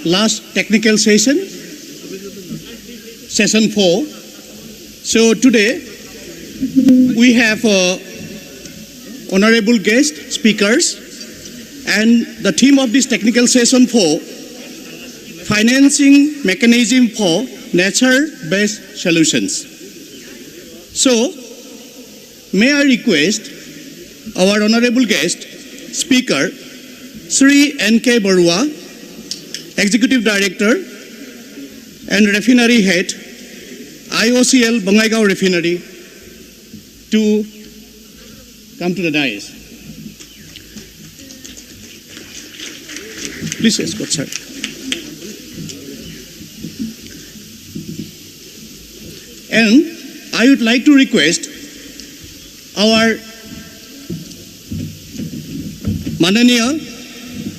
last technical session, session 4. So today we have honorable guest speakers, and the theme of this technical session 4, financing mechanism for nature-based solutions. So may I request our honorable guest speaker, Sri N.K. Barua, Executive Director and Refinery Head, IOCL Bangaigaon Refinery, to come to the dais. Please escort, sir. And I would like to request our Mananiya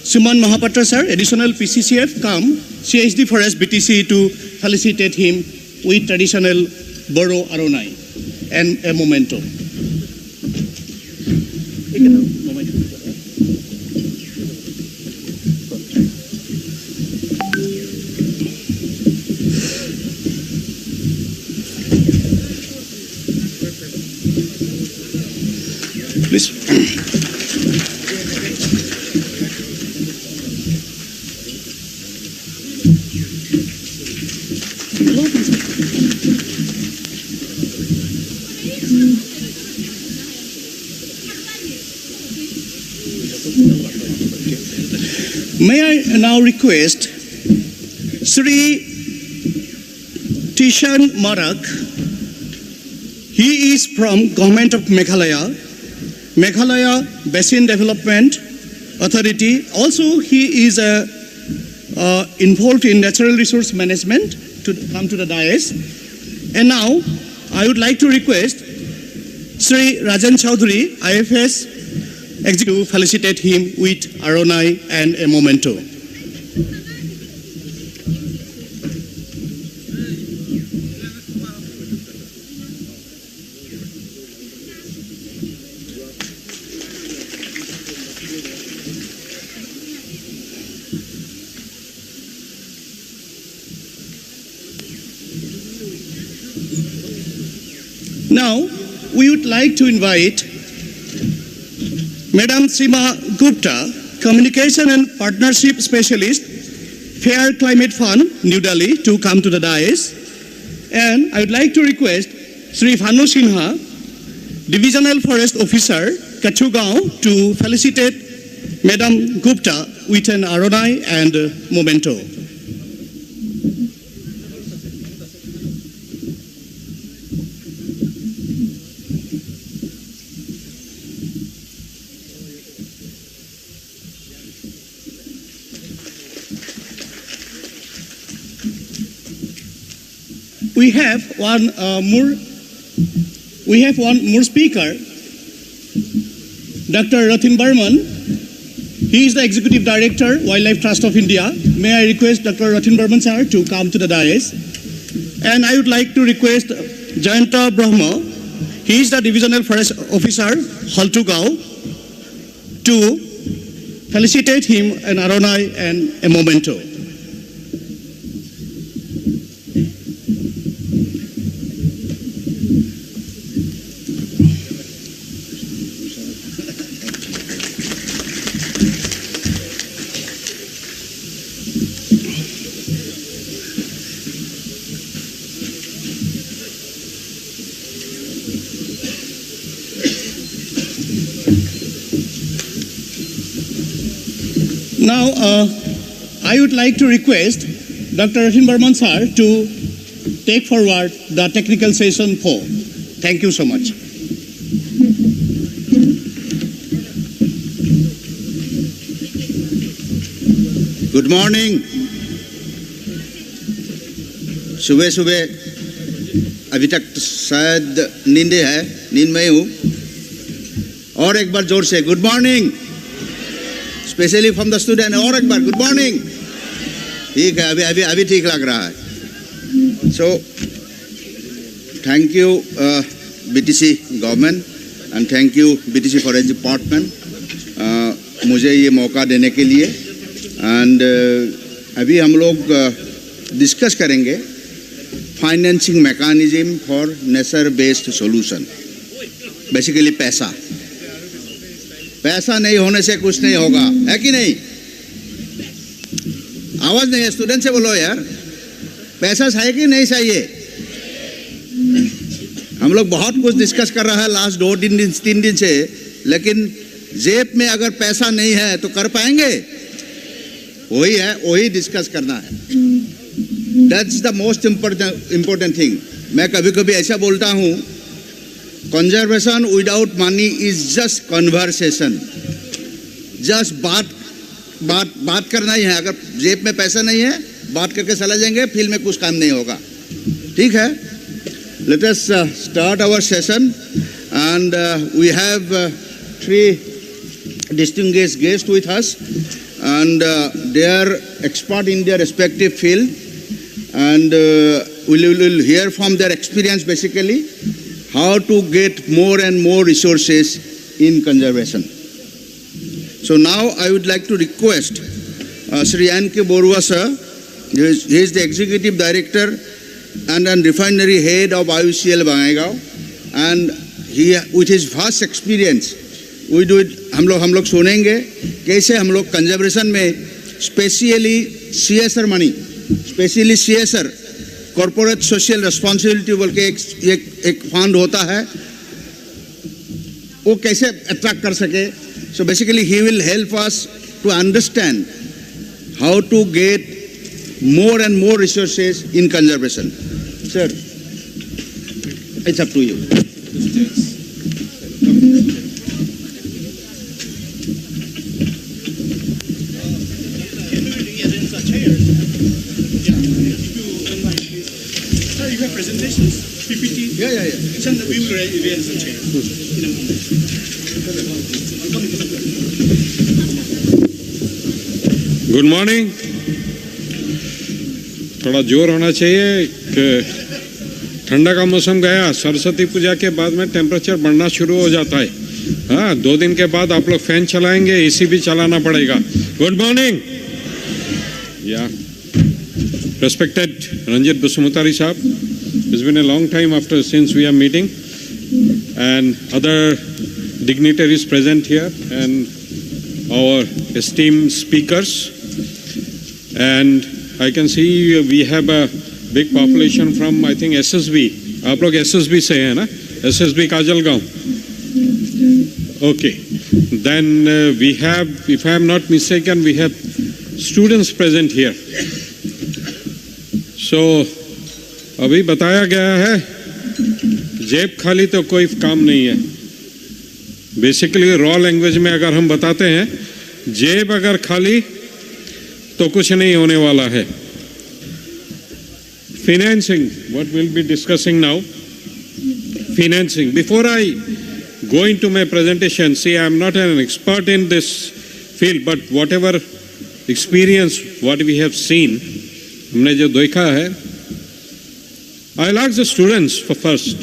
Suman Mahapatra sir, additional PCCF, come CHD Forest BTC to felicitate him with traditional Boro Aronai and a memento. Please. May I now request Sri Tishan Marak. He is from Government of Meghalaya Basin Development Authority. Also, he is involved in natural resource management, to come to the dais. And now, I would like to request Sri Rajan Chaudhary, IFS Executive, to felicitate him with Aronai and a memento. Now, we would like to invite Madam Seema Gupta, Communication and Partnership Specialist, Fair Climate Fund, New Delhi, to come to the dais. And I would like to request Sri Bhanu Sinha, Divisional Forest Officer, Kachugaon, to felicitate Madam Gupta with an Aronai and memento. We have one more speaker, Dr. Rathin Burman. He is the Executive Director, Wildlife Trust of India. May I request Dr. Rathin Burman sir to come to the dais. And I would like to request Jayanta Brahma. He is the Divisional Forest Officer, Haltugao, to felicitate him an Aronai and a memento. Now, I would like to request Dr. Rathin Burman sir to take forward the technical session 4. Thank you so much. Good morning. सुबह सुबह अभी तक शायद नींदे है, नींद में हूँ. और एक बार जोर से good morning, specially from the student. और एक बार गुड मॉर्निंग. ठीक है, अभी ठीक लग रहा है. So thank you BTC government and thank you BTC forest department मुझे ये मौका देने के लिए. एंड अभी हम लोग डिस्कस करेंगे financing mechanism for nature based solution. Basically पैसा नहीं होने से कुछ नहीं होगा, है कि नहीं? आवाज नहीं है, स्टूडेंट से बोलो यार, पैसा चाहिए कि नहीं चाहिए? हम लोग बहुत कुछ डिस्कस कर रहा है लास्ट 2-3 दिन से, लेकिन जेब में अगर पैसा नहीं है तो कर पाएंगे? वही है, वही डिस्कस करना है। That's the most important thing. मैं कभी कभी ऐसा बोलता हूँ, conservation without money is just conversation. Just बात करना ही है। अगर जेब में पैसा नहीं है, बात करके चला जाएंगे, फील्ड में कुछ काम नहीं होगा। ठीक है? Let us start our session, and we have 3 distinguished guests with us, and they are expert in their respective field, and we will hear from their experience basically how to get more and more resources in conservation. So now I would like to request Sri N.K. Borua sir. He is the executive director and refinery head of IUCL Bangaigaon, and he with his vast experience we do it, हम लोग सुनेंगे कैसे हम लोग conservation में specially CSR money, specially CSR corporate social responsibility बोल के एक फंड होता है, वो कैसे अट्रैक्ट कर सके. So basically he will help us to understand how to get more and more resources in conservation. Sir, it's up to you. Sir, you have presentations, PPT. Yeah. Sir, we will arrange some chairs in a moment. Good morning. थोड़ा जोर होना चाहिए कि ठंडा का मौसम गया, सरस्वती पूजा के बाद में टेम्परेचर बढ़ना शुरू हो जाता है. हाँ, 2 दिन के बाद आप लोग फैन चलाएंगे, एसी भी चलाना पड़ेगा. Good morning. या respected Ranjit Basumatary sahab, it's been a long time after since we are meeting, and other dignitaries present here, and our esteemed speakers, and I can see we have a big population from, I think, SSB. आप लोग SSB से हैं ना? SSB Kajalgaon. Okay. Then we have, if I am not mistaken, we have students present here. So अभी बताया गया है जेब खाली तो कोई काम नहीं है. बेसिकली रॉ लैंग्वेज में अगर हम बताते हैं, जेब अगर खाली तो कुछ नहीं होने वाला है. Financing, what we'll be discussing now. Financing. Before I go into my presentation, see, I am not an expert in this field, but whatever experience, what we have seen, हमने जो देखा है, I'll ask the students for first,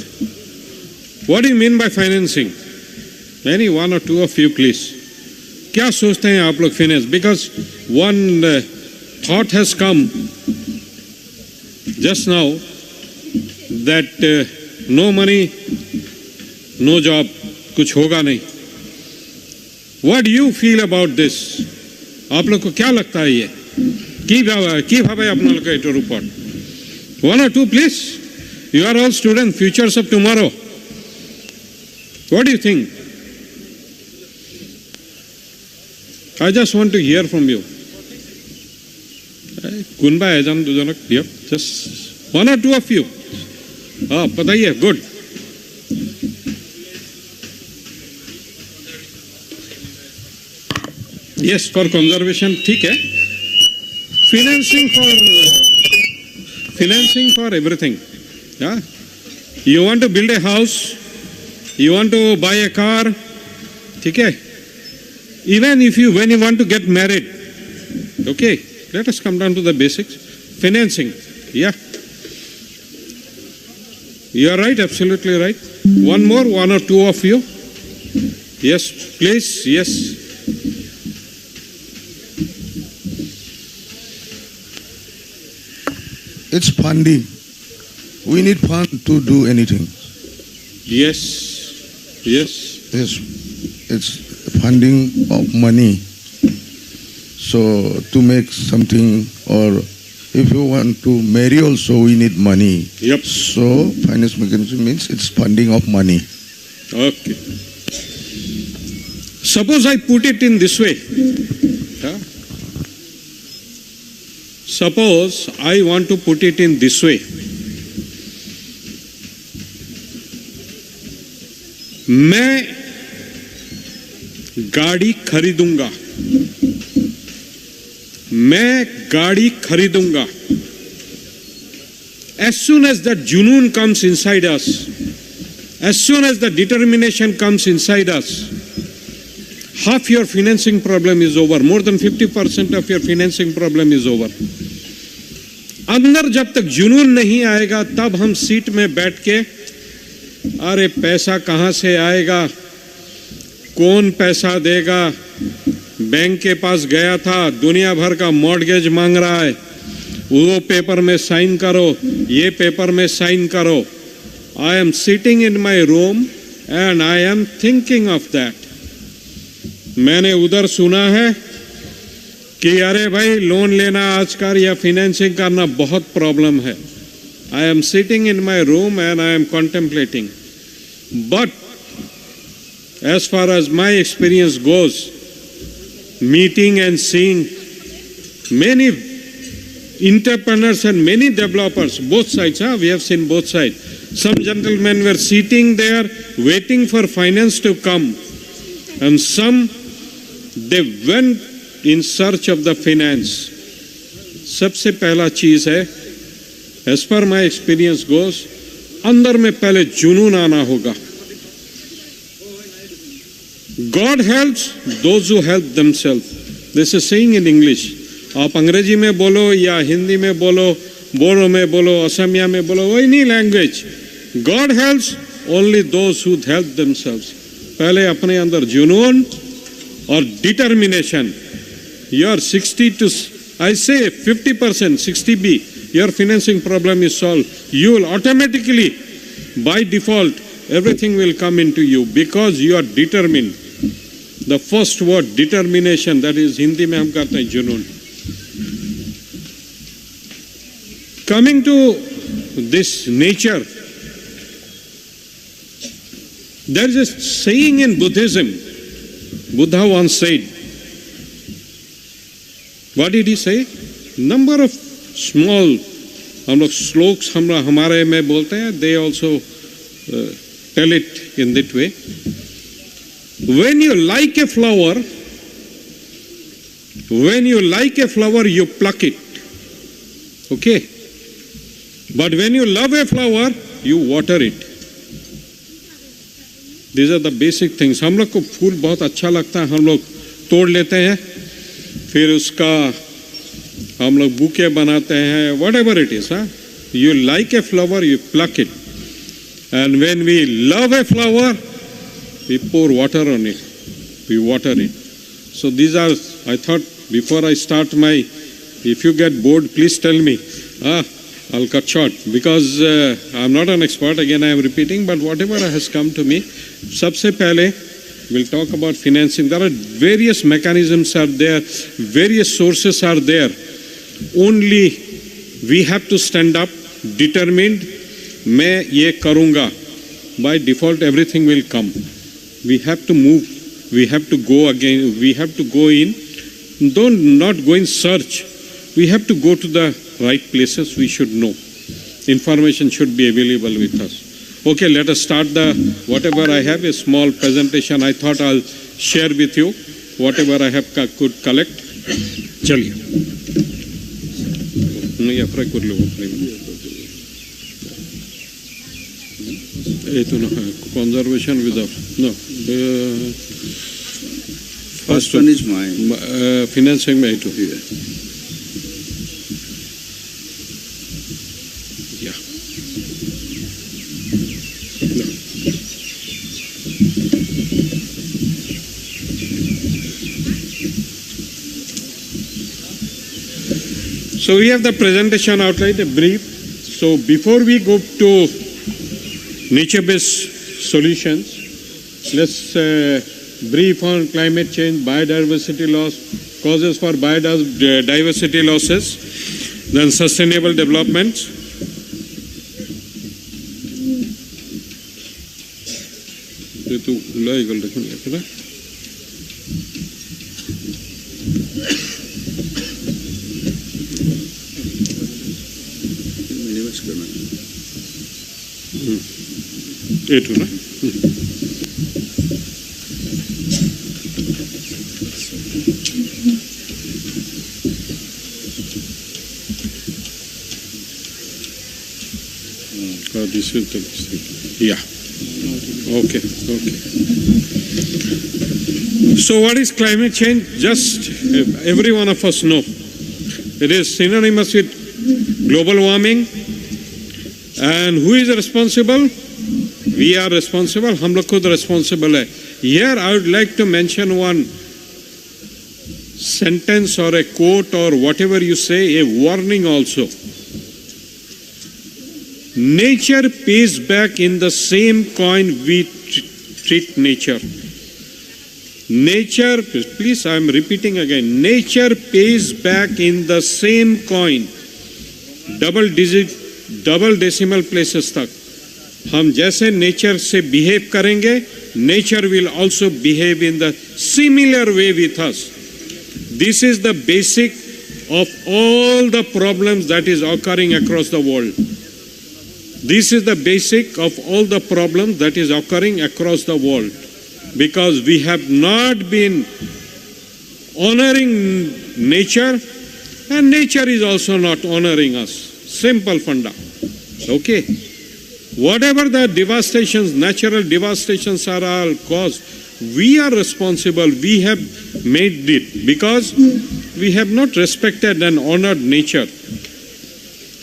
what do you mean by financing? Any one or two of you, please. क्या सोचते हैं आप लोग finance? Because one thought has come just now that no money, no job, कुछ होगा नहीं. What do you feel about this? आप लोग को क्या लगता है ये? কি ভাবে আপনারা এটার উপর? One or two, please. You are all students, futures of tomorrow. What do you think? I just want to hear from you. Kunba ejan dujonak diyo. Just one or two of you. बताइए. Good. Yes, for conservation, ठीक है. Financing for everything. Yeah. You want to build a house, you want to buy a car, ठीक है. Even when you want to get married, okay, let us come down to the basics. Financing, yeah. You are right, absolutely right. One more, one or two of you. Yes, please, yes. it's funding. We need fund to do anything. Yes. Yes. Yes, it's funding of money. So to make something, or if you want to marry also, we need money. Yep. So finance mechanism means it's funding of money. Okay. Suppose I put it in this way. Huh? Suppose I want to put it in this way. मैं गाड़ी खरीदूंगा. मैं गाड़ी खरीदूंगा. As soon as that junoon comes inside us, as soon as the determination comes inside us, half your financing problem is over. More than 50% of your financing problem is over. अंदर जब तक जुनून नहीं आएगा तब हम सीट में बैठ के अरे पैसा कहाँ से आएगा, कौन पैसा देगा, बैंक के पास गया था, दुनिया भर का मॉर्गेज मांग रहा है, वो पेपर में साइन करो, ये पेपर में साइन करो. I am sitting in my room and I am thinking of that. मैंने उधर सुना है कि अरे भाई लोन लेना आजकल या फाइनेंसिंग करना बहुत प्रॉब्लम है. I am sitting in my room and I am contemplating. But as far as my experience goes, meeting and seeing many entrepreneurs and many developers, both sides, we have seen both sides. Some gentlemen were sitting there waiting for finance to come, and some they went in search of the finance. सबसे पहला चीज है, as per my experience goes, अंदर में पहले जुनून आना होगा. God helps those who help themselves. This is saying in English. आप अंग्रेजी में बोलो या हिंदी में बोलो, बोरो में बोलो, असमिया में बोलो, वो नहीं language. God helps only those who help themselves. पहले अपने अंदर जुनून और determination. Your 60 to, I say 50%, 60B, your financing problem is solved. You will automatically, by default, everything will come into you because you are determined. The first word, determination, that is Hindi में हम कहते हैं जुनून. Coming to this nature, there is a saying in Buddhism. Buddha once said, what did he say? Number of small, हम लोग श्लोक्स हमारे में बोलते हैं, they also tell it in that way. When you like a flower, you pluck it. Okay? But when you love a flower, you water it. These are the basic things. हम लोग को फूल बहुत अच्छा लगता है, हम लोग तोड़ लेते हैं, फिर उसका हम लोग बुके बनाते हैं, whatever it is. You like a flower, you pluck it. And when we love a flower, we pour water on it. We water it. So these are, I thought before I start my, if you get bored, please tell me. I'll cut short because I'm not an expert. Again, I am repeating, but whatever has come to me, सबसे पहले we'll talk about financing. There are various mechanisms are there, various sources are there. Only we have to stand up, determined, मैं ये करूँगा. By default, everything will come. We have to move. We have to go again. We have to go in. Don't not go in search. We have to go to the right places. We should know. Information should be available with us. Okay, let us start the, whatever I have, a small presentation. I thought I'll share with you whatever I have could collect. चलिए. नहीं Africa कर लो ये तो ना conservation without no. First one is mine. Financing में तो है. Yeah. No. So we have the presentation outline, a brief. So before we go to nature-based solutions, let's brief on climate change, biodiversity loss, causes for biodiversity losses, then sustainable development. This is the yeah. Okay. So what is climate change? Just every one of us know. It is synonymous with global warming. And who is responsible? We are responsible. हम लोग खुद responsible है. Here I would like to mention one sentence or a quote or whatever you say, a warning also. Nature pays back in the same coin we treat nature. Nature, please, I am repeating again. Nature pays back in the same coin. Double decimal places तक. हम जैसे nature से behave करेंगे, nature will also behave in the similar way with us. This is the basic of all the problems that is occurring across the world. This is the basic of all the problems that is occurring across the world, because we have not been honoring nature, and nature is also not honoring us. Simple funda. Okay. Whatever the devastations, natural devastations are all caused, we are responsible. We have made it because we have not respected and honored nature.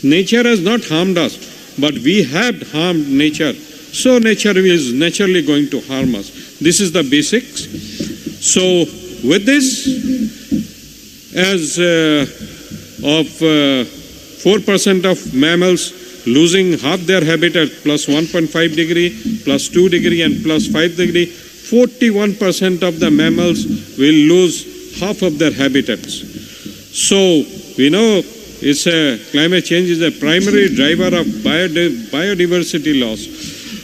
Nature has not harmed us, but we have harmed nature. So nature is naturally going to harm us. This is the basics. So with this, as of 4% of mammals losing half their habitat, plus 1.5 degree, plus 2 degree and plus 5 degree, 41% of the mammals will lose half of their habitats. So we know it's climate change is a primary driver of biodiversity loss.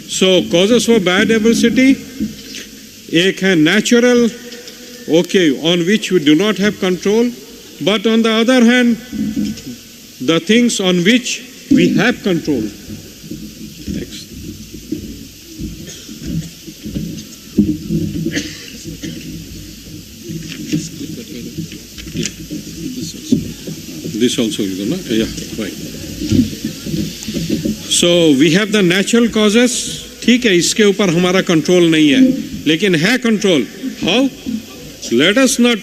So causes for biodiversity, एक है natural, okay, on which we do not have control, but on the other hand, the things on which we have control. Next. This also will go, no? Yeah, right. So we have the natural causes. ठीक है, इसके ऊपर हमारा control नहीं है, लेकिन है control. How? Let us not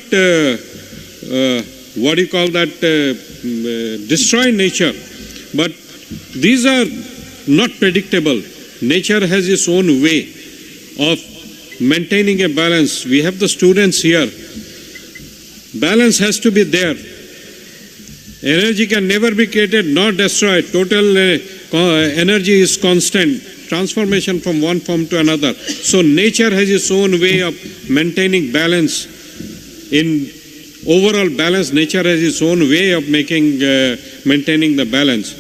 what do you call that, destroy nature. But these are not predictable. Nature has its own way of maintaining a balance. We have the students here. Balance has to be there. Energy can never be created nor destroyed. Total energy is constant. Transformation from one form to another. So nature has its own way of maintaining balance. In overall balance, nature has its own way of maintaining the balance.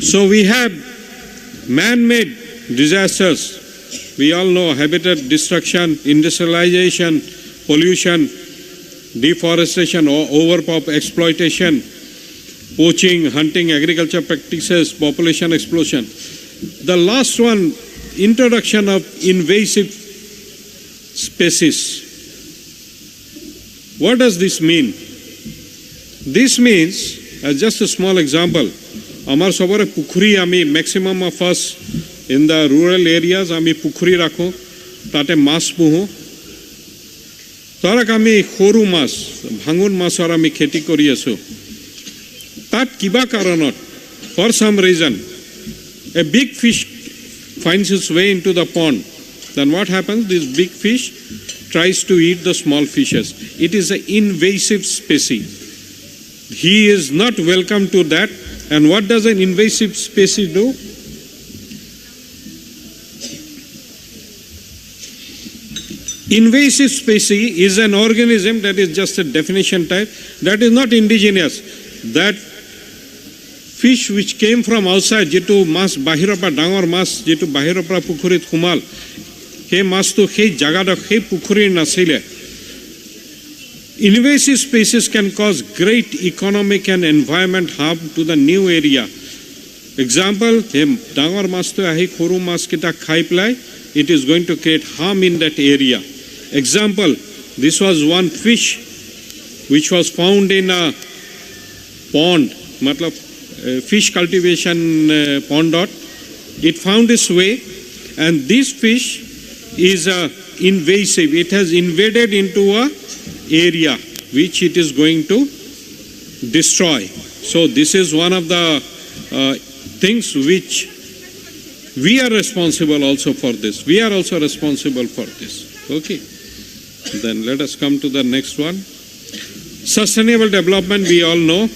So we have man-made disasters. We all know habitat destruction, industrialization, pollution, deforestation, exploitation, poaching, hunting, agriculture practices, population explosion. The last one, introduction of invasive species. What does this mean? This means, as just a small example, Amar sobore pukhuri ami maximum of us in the rural areas ami pukhuri rakho, tate mas puhu. Tarak ami khoru mas, bhangun mas or ami kheti kori asu. Tat kiba karanot, for some reason, a big fish finds its way into the pond. Then what happens? This big fish tries to eat the small fishes. It is an invasive species. he is not welcome to that. And what does an invasive species do? Invasive species is an organism, that is just a definition type, that is not indigenous. That fish which came from outside, jitu mas bahira pa dangor mas jitu bahira pa pukhurit humal, he mas to he jagada he pukhuri nasile. Invasive species can cause great economic and environment harm to the new area. Example, he dangor mas to ahi khuru mas kita khai plai, it is going to create harm in that area. Example, this was one fish which was found in a pond, matlab fish cultivation pond. It found its way, and this fish is invasive. It has invaded into a area which it is going to destroy. So this is one of the things which we are responsible also for this. We are also responsible for this. Okay. Then let us come to the next one. Sustainable development, we all know.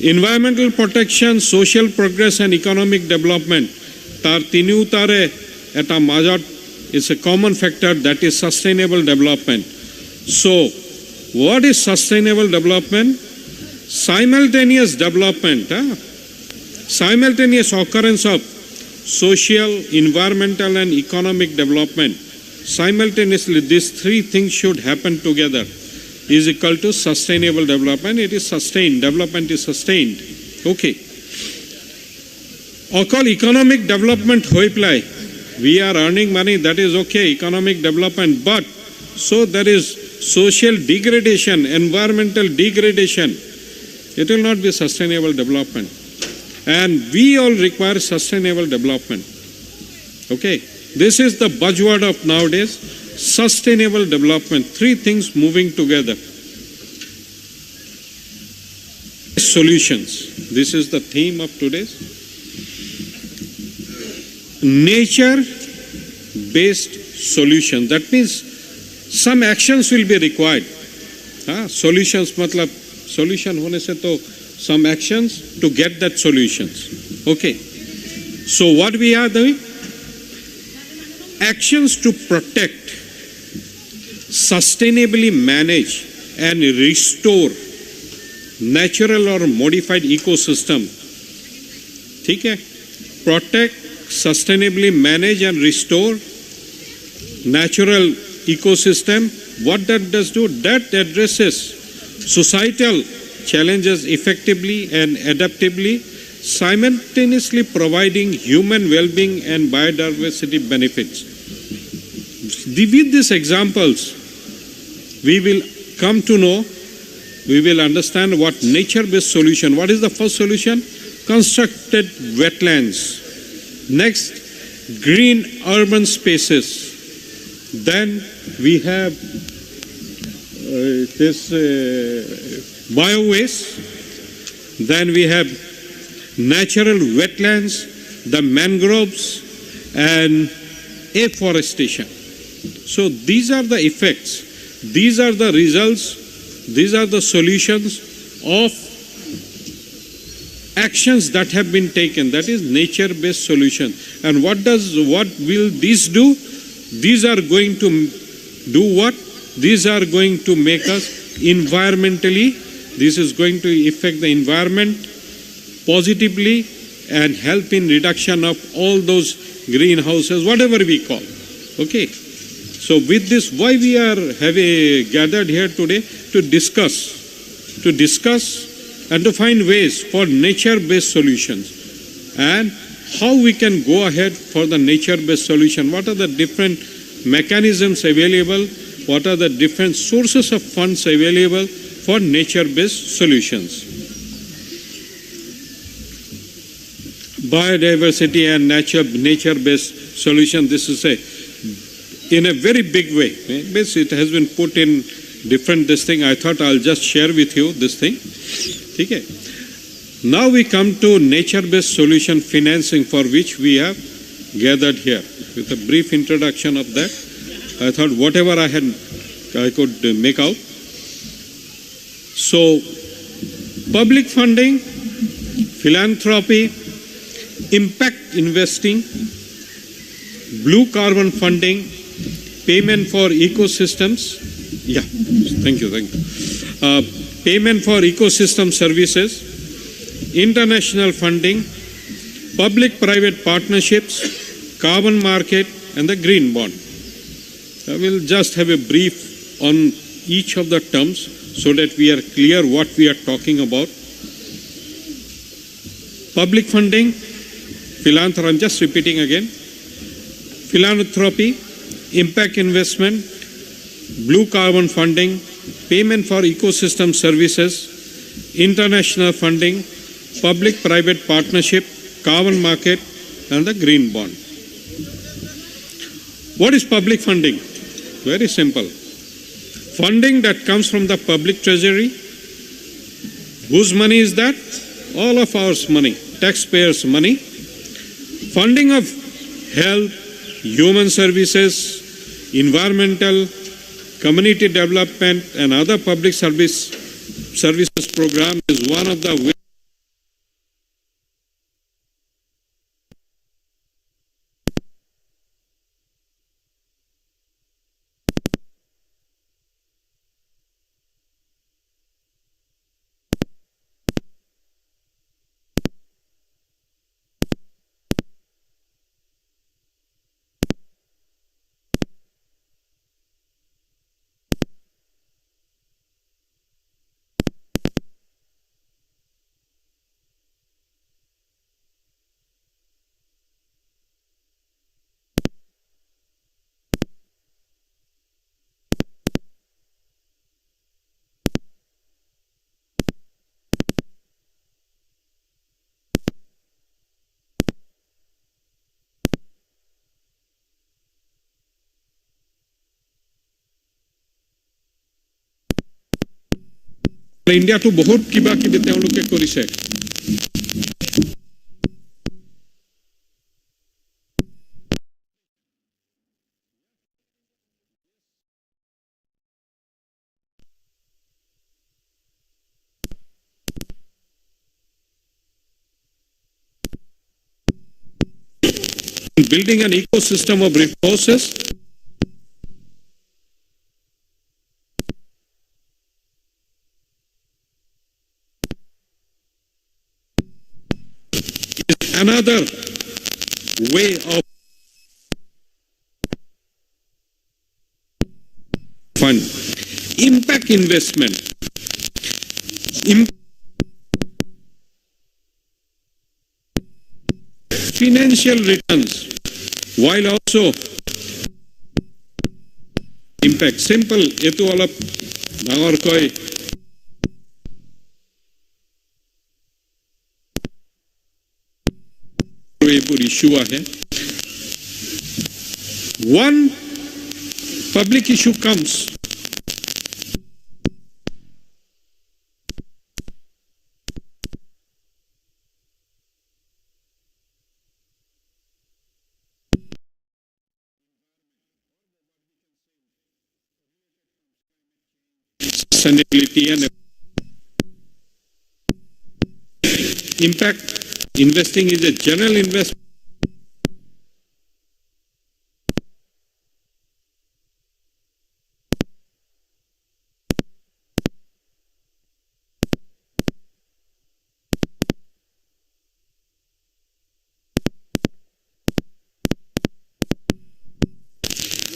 Environmental protection, social progress and economic development. Tar tinu tare eta majat is a common factor, that is sustainable development. So, what is sustainable development? Simultaneous development, simultaneous occurrence of social, environmental and economic development. Simultaneously, these three things should happen together is equal to sustainable development. It is sustained. Development is sustained. Okay. Okal economic development hoiplai. We are earning money, that is okay, economic development. But so there is social degradation, environmental degradation. It will not be sustainable development. And we all require sustainable development. Okay. This is the buzzword of nowadays, sustainable development. Three things moving together. Solutions. This is the theme of today's. Nature-based solution. That means some actions will be required. Solutions, matlab, solution hone se to some actions to get that solutions. Okay. So what we are doing? Actions to protect, sustainably manage and restore natural or modified ecosystem. ठीक है? Protect, sustainably manage and restore natural ecosystem. What that does do? That addresses societal challenges effectively and adaptively, simultaneously providing human well-being and biodiversity benefits. With these examples, we will come to know, we will understand what nature-based solution. What is the first solution? Constructed wetlands. Next, green urban spaces. Then we have this biowaste. Then we have natural wetlands, the mangroves, and afforestation. So these are the effects, these are the results, these are the solutions of actions that have been taken. That is nature-based solution. And what will these do? These are going to do what? These are going to make us environmentally, this is going to affect the environment positively and help in reduction of all those greenhouses, whatever we call. Okay. So with this, why we are gathered here today? To discuss and to find ways for nature-based solutions and how we can go ahead for the nature-based solution. What are the different mechanisms available? What are the different sources of funds available for nature-based solutions? Biodiversity and nature-based solution, this is in a very big way. It has been put in different this thing. I thought I'll just share with you this thing. Okay. Now we come to nature-based solution financing, for which we have gathered here. With a brief introduction of that, I thought whatever I could make out. So Public funding, philanthropy, impact investing, blue carbon funding, payment for ecosystems. Yeah, thank you. Payment for ecosystem services, international funding, public-private partnerships, carbon market, and the green bond. I will just have a brief on each of the terms so that we are clear what we are talking about. Public funding, philanthropy, I'm just repeating again. Philanthropy, impact investment, blue carbon funding, payment for ecosystem services, international funding, public-private partnership, carbon market, and the green bond. What is public funding? Very simple. Funding that comes from the public treasury. Whose money is that? All of our money, taxpayers' money. Funding of health, human services, environmental, community development, and other public services program is one of the ways. India to बहुत किबा किबि তেওঁলোকে কৰিছে building an ecosystem of resources another way of fund. Impact investment. Financial returns while also impact. Simple. Etu alap dangor koi issue hai. One public issue comes. Sustainability and impact investing is a general investment.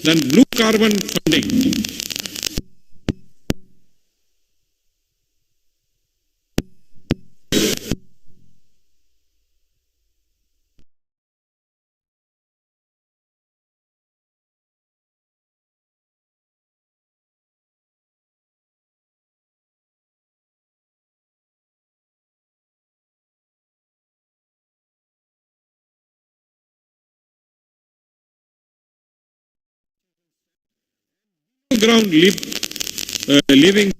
Then blue carbon funding. Ground living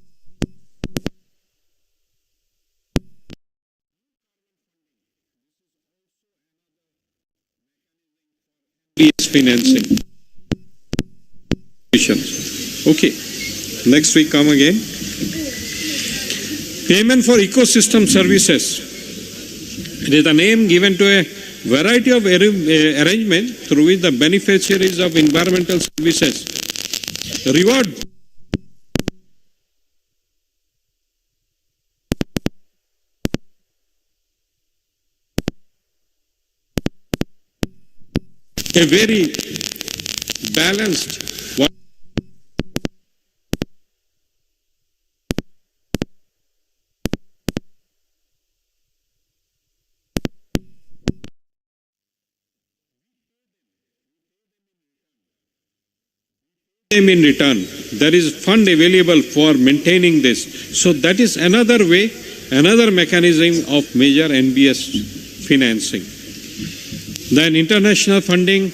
financing. Okay, next we come again. Payment for ecosystem services. It is the name given to a variety of arrangement through which the beneficiaries of environmental services reward a very balanced in return. There is fund available for maintaining this. So that is another way, another mechanism of major NBS financing. Then international funding,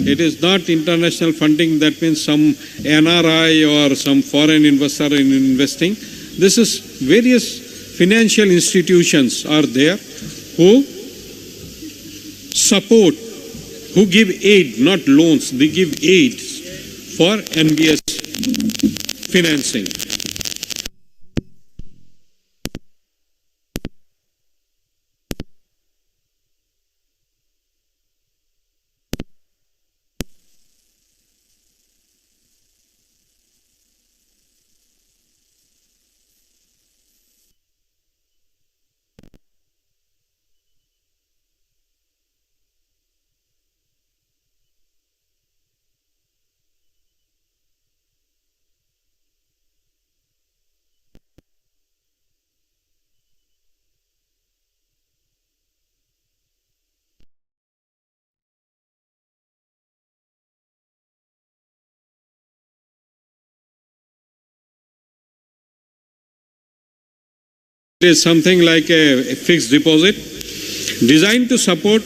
it is not international funding that means some NRI or some foreign investor in investing. This is various financial institutions are there who support, who give aid, not loans, they give aid for NBS financing. It is something like a fixed deposit designed to support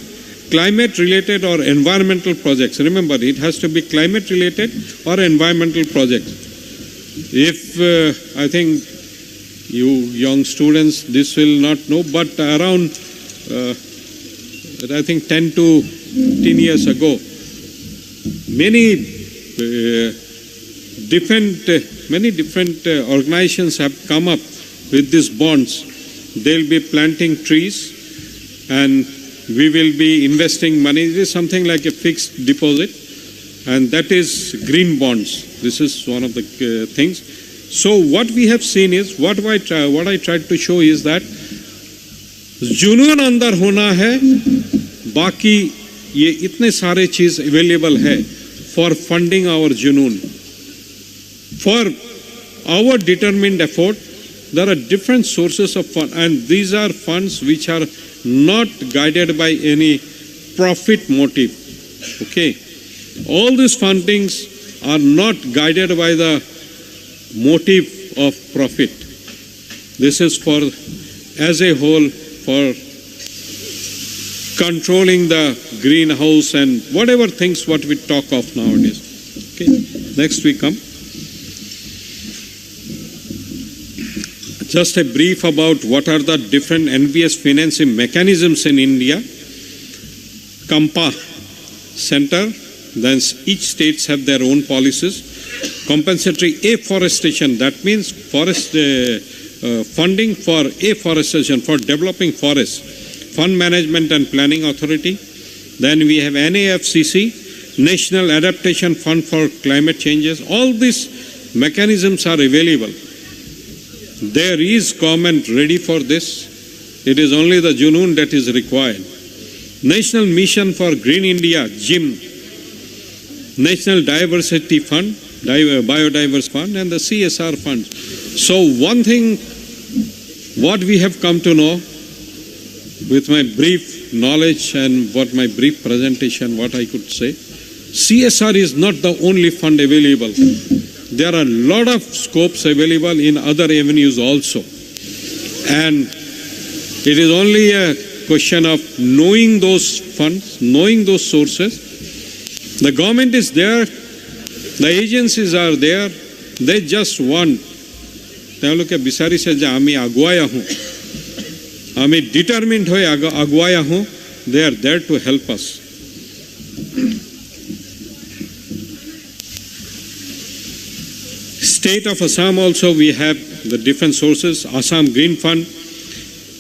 climate-related or environmental projects. Remember, it has to be climate-related or environmental projects. If, I think, you young students, this will not know, but around, I think 10 to 15 years ago, many different organizations have come up with these bonds. They'll be planting trees and we will be investing money. It is something like a fixed deposit, and that is green bonds. This is one of the things. So what we have seen is, what I tried to show is that जुनून अंदर होना है, बाकी ये इतने सारे चीज available है for funding our जुनून. For our determined effort, there are different sources of fund, and these are funds which are not guided by any profit motive. Okay, all these fundings are not guided by the motive of profit. This is for, as a whole, for controlling the greenhouse and whatever things what we talk of nowadays. Okay, next we come. Just a brief about what are the different NBS financing mechanisms in India. Kampa Center, then each states have their own policies. Compensatory afforestation, that means forest funding for afforestation, for developing forests. Fund Management and Planning Authority. Then we have NAFCC, National Adaptation Fund for Climate Changes. All these mechanisms are available. There is government ready for this. It is only the Junoon that is required. National Mission for Green India, GIM, National Diversity Fund, Biodiverse Fund, and the CSR funds. So one thing, what we have come to know with my brief knowledge and what my brief presentation, what I could say, CSR is not the only fund available. There are a lot of scopes available in other avenues also. And it is only a question of knowing those funds, knowing those sources. The government is there, the agencies are there, they just want. তেওঁলোকে বিচাৰিছে যে আমি আগুৱাই আহোঁ, আমি ডিটাৰমিন্ড হৈ আগুৱাই আহোঁ. They are there to help us. State of Assam also we have the different sources, Assam Green Fund,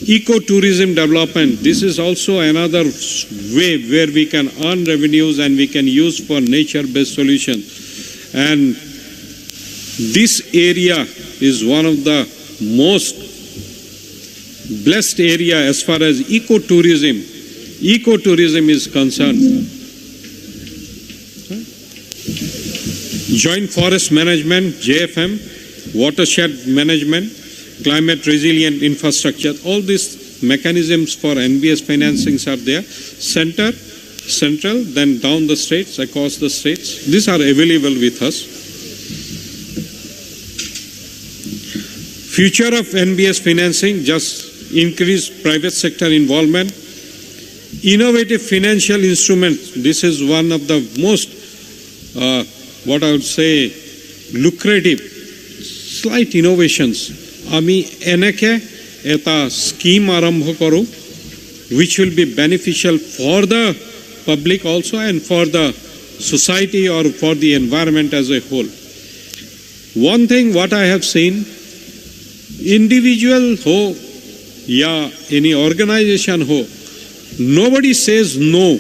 eco-tourism development. This is also another way where we can earn revenues and we can use for nature-based solutions. And this area is one of the most blessed area as far as ecotourism is concerned. Joint forest management, JFM, watershed management, climate resilient infrastructure, all these mechanisms for NBS financings are there. Central, then down the states, across the states. These are available with us. Future of NBS financing, just increase private sector involvement. Innovative financial instruments, this is one of the most, what I would say, lucrative, slight innovations. Ami enake eta scheme arambho koru, which will be beneficial for the public also and for the society or for the environment as a whole. One thing what I have seen, individual ho ya any organization ho, nobody says no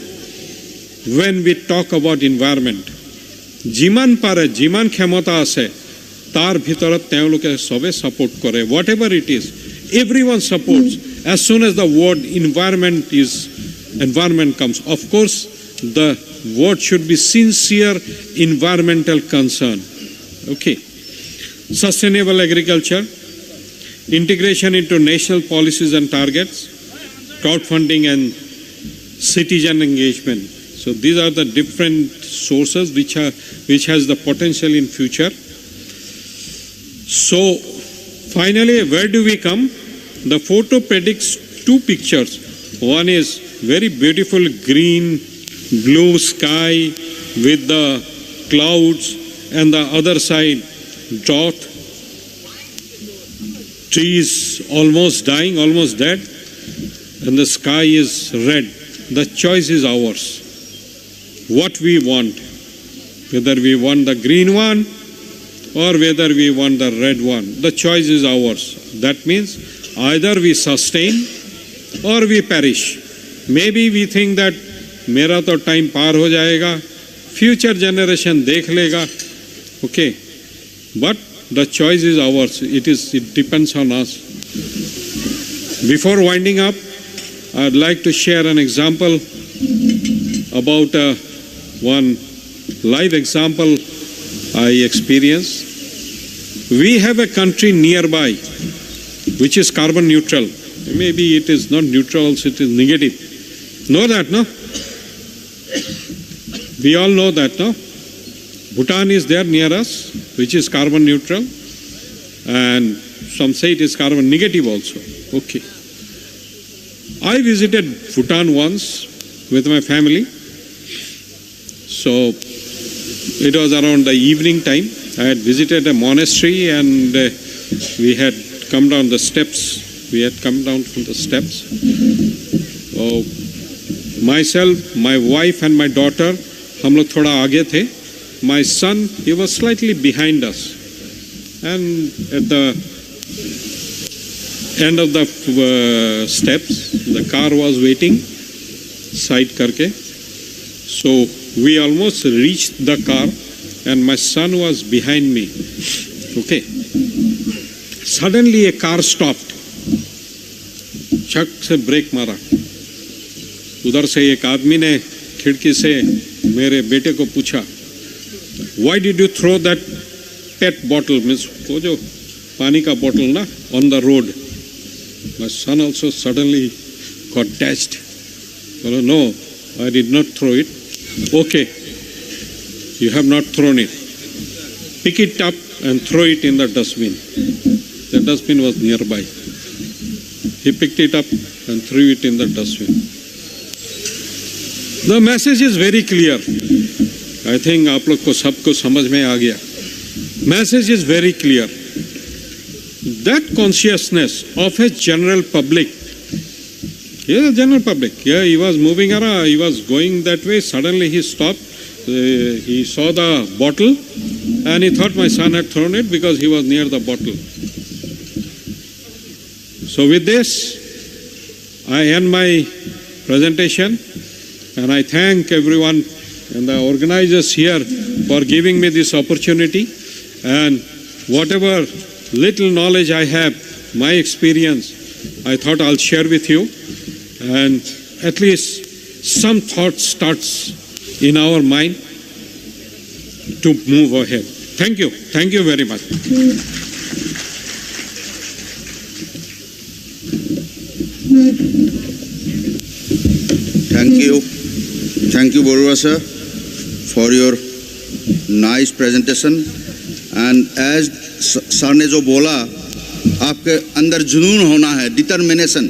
when we talk about environment. Jiman pare, jiman khyamata ase, tar bhitorat teoloke sobe support kore, whatever it is, everyone supports. As soon as the word environment comes, of course, the word should be sincere environmental concern. Okay. Sustainable agriculture, integration into national policies and targets, crowdfunding and citizen engagement. So these are the different sources which has the potential in future. So finally, where do we come? The photo predicts two pictures. One is very beautiful green, blue sky with the clouds, and the other side drought, trees almost dying, almost dead, and the sky is red. The choice is ours. What we want, whether we want the green one or whether we want the red one, the choice is ours. That means either we sustain or we perish. Maybe we think that mera to time par ho jayega, future generation dekh lega, okay, but the choice is ours. It depends on us. Before winding up, I'd like to share an example about one live example I experienced. We have a country nearby which is carbon neutral. Maybe it is not neutral, also it is negative. Know that, no? We all know that, no? Bhutan is there near us, which is carbon neutral, and some say it is carbon negative also. Okay. I visited Bhutan once with my family. So it was around the evening time. I had visited a monastery and we had come down the steps. We had come down from the steps. So myself, my wife and my daughter, hum log thoda aage the. My son, he was slightly behind us. And at the end of the steps, the car was waiting, side karke. So we almost reached the car and my son was behind me. Okay. Suddenly a car stopped. Chak se brake mara. Udhar se ek aadmi ne khidki se mere bete ko pucha, why did you throw that PET bottle, means wo jo pani ka bottle na, on the road? My son also suddenly got dashed. Well, no, I did not throw it. Okay, you have not thrown it. Pick it up and throw it in the dustbin. The dustbin was nearby. He picked it up and threw it in the dustbin. The message is very clear. I think आप लोग को सबको समझ में आ गया. Message is very clear. That consciousness of a general public. Yeah, general public. Yeah, he was moving around. He was going that way. Suddenly he stopped. He saw the bottle and he thought my son had thrown it because he was near the bottle. So with this, I end my presentation, and I thank everyone and the organizers here for giving me this opportunity. And whatever little knowledge I have, my experience, I thought I'll share with you, and at least some thought starts in our mind to move ahead. Thank you. Thank you very much. Thank you, Borua sir, for your nice presentation. And as sir ने जो बोला, आपके अंदर जुनून होना है, determination.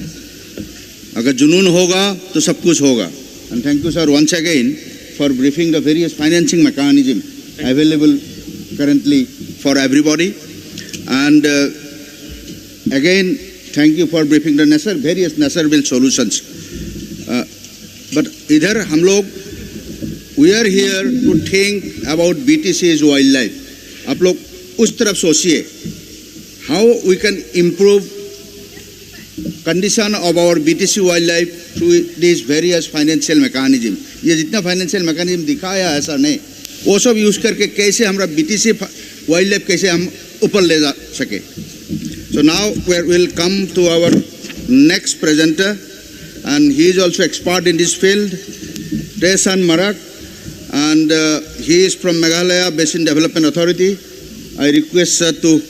अगर जुनून होगा तो सब कुछ होगा. And thank you, sir, once again for briefing the various financing mechanism available currently for everybody. And again, thank you for briefing the various necessary solutions. But इधर हम लोग, we are here to think about BTC's wildlife. आप लोग उस तरफ सोचिए, how we can improve condition of our BTC wildlife through these various financial mechanism. ये जितना financial mechanism दिखाया है सर ने, वो सब यूज करके कैसे हमारा BTC wildlife कैसे हम ऊपर ले जा सके. So now we will come to our next presenter, and he is also expert in this field, Tesan Marak, and he is from Meghalaya Basin Development Authority. I request sir to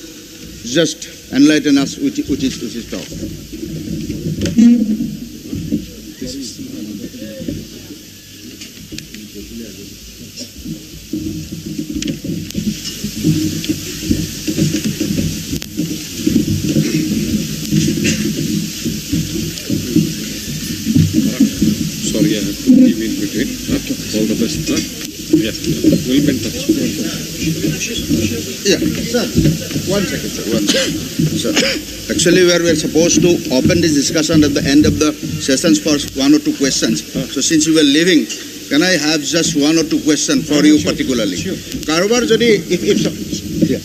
just enlighten us with his talk. Sorry, I have to leave in between. All the best. Yes, we'll be in touch. Yeah, sir. One second, sir. Sir, actually, we are supposed to open this discussion at the end of the sessions for one or two questions. So, since you were leaving, can I have just one or two questions for you sure. particularly? Sure. Karobar jodi, if yeah,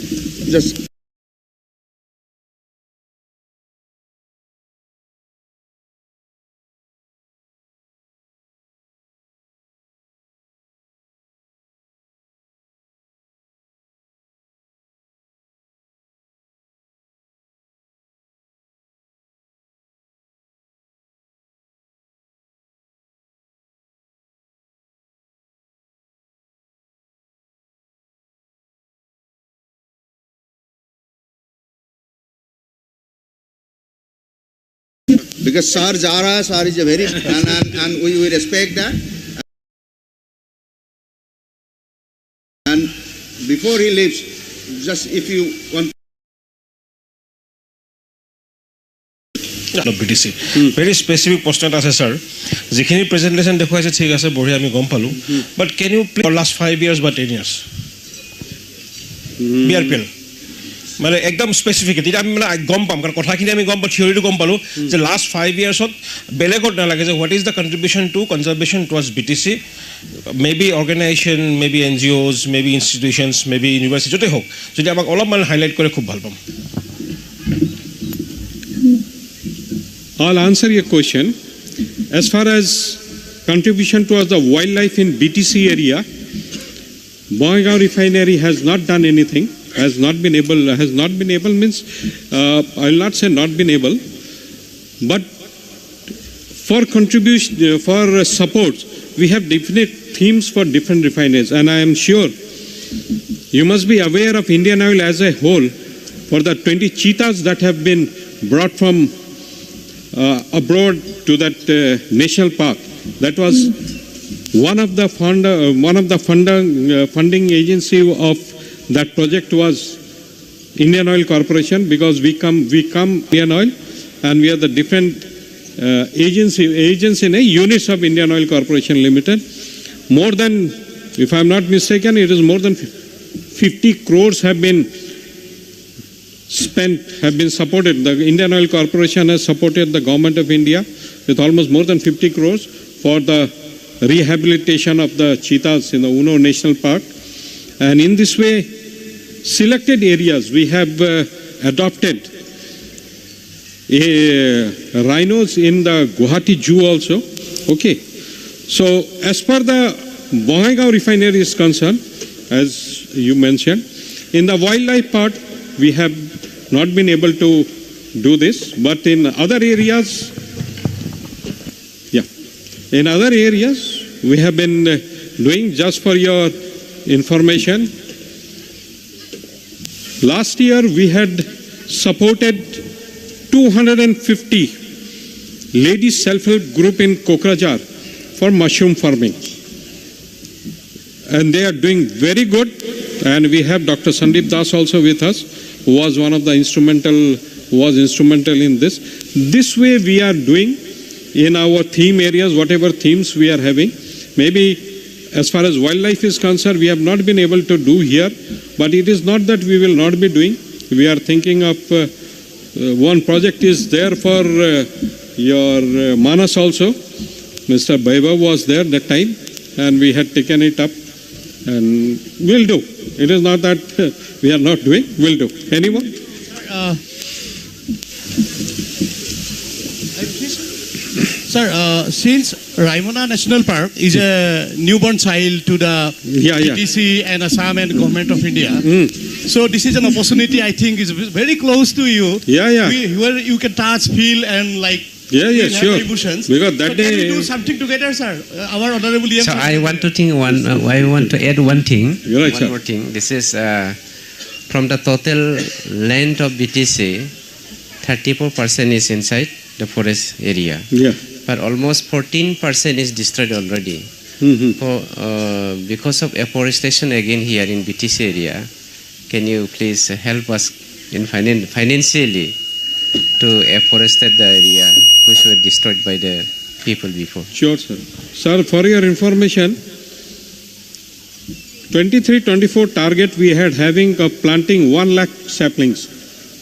just. Because Sir Jara, Sir is a very, and we respect that. And before he leaves, just if you want. BTC. Very specific question আছে sir. যিখিনি presentation দেখুৱাইছে ঠিক আছে বঢ়িয়া আমি গম পালো. But can you please for last 5 years বা 10 years? BRPL. মানে একদম স্পেসিফিক এটা আমি মানে গম পাম কারণ কথাখিনি আমি গম পালো থিওরিটো গম পালো যে লাস্ট 5 ইয়ার্সত বেলেগত নালাগে যে what is the contribution to conservation towards BTC maybe organisation maybe NGOs maybe institutions maybe university যতে হোক যদি আমাক অলপমান হাইলাইট করে খুব ভাল পাম. I'll answer your question. As far as contribution towards the wildlife in BTC area, Bongaigaon Refinery has not done anything. Has not been able means I will not say not been able, but for contribution for support we have definite themes for different refineries, and I am sure you must be aware of Indian Oil as a whole for the 20 cheetahs that have been brought from abroad to that national park. That was one of the funding agency of that project was Indian Oil Corporation, because we come Indian Oil, and we are the different agency units of Indian Oil Corporation Limited. More than, if I am not mistaken, it is more than 50 crores have been supported. The Indian Oil Corporation has supported the government of India with almost more than 50 crores for the rehabilitation of the cheetahs in the Uno National Park. And in this way, selected areas we have adopted rhinos in the Guwahati Zoo also. Okay. So as per the Bongaigaon refinery is concerned, as you mentioned, in the wildlife part, we have not been able to do this, but in other areas, in other areas, we have been doing. Just for your information, last year we had supported 250 ladies self-help group in Kokrajhar for mushroom farming. And they are doing very good. And we have Dr. Sandeep Das also with us, who was one of the instrumental in this. This way we are doing in our theme areas, whatever themes we are having. Maybe as far as wildlife is concerned, we have not been able to do here, but it is not that we will not be doing. We are thinking of one project is there for your Manas also. Mr. Baiva was there that time, and we had taken it up, and we'll do. It is not that we are not doing, we'll do. Anyone? Sir, since Raimana National Park is a newborn child to the BTC and Assam and Government of India, so this is an opportunity I think is very close to you. Where you can touch, feel, and like sure. Emotions. Because that day can we do something together, sir? Our honorable. So I want to think I want to add one thing. Right, one more thing. This is from the total land of BTC, 34% is inside the forest area. But almost 14% is destroyed already. Because of afforestation again here in BTC area, can you please help us in financially to afforest the area which were destroyed by the people before? Sure, sir. Sir, for your information, 23-24 target we had having of planting 1 lakh saplings.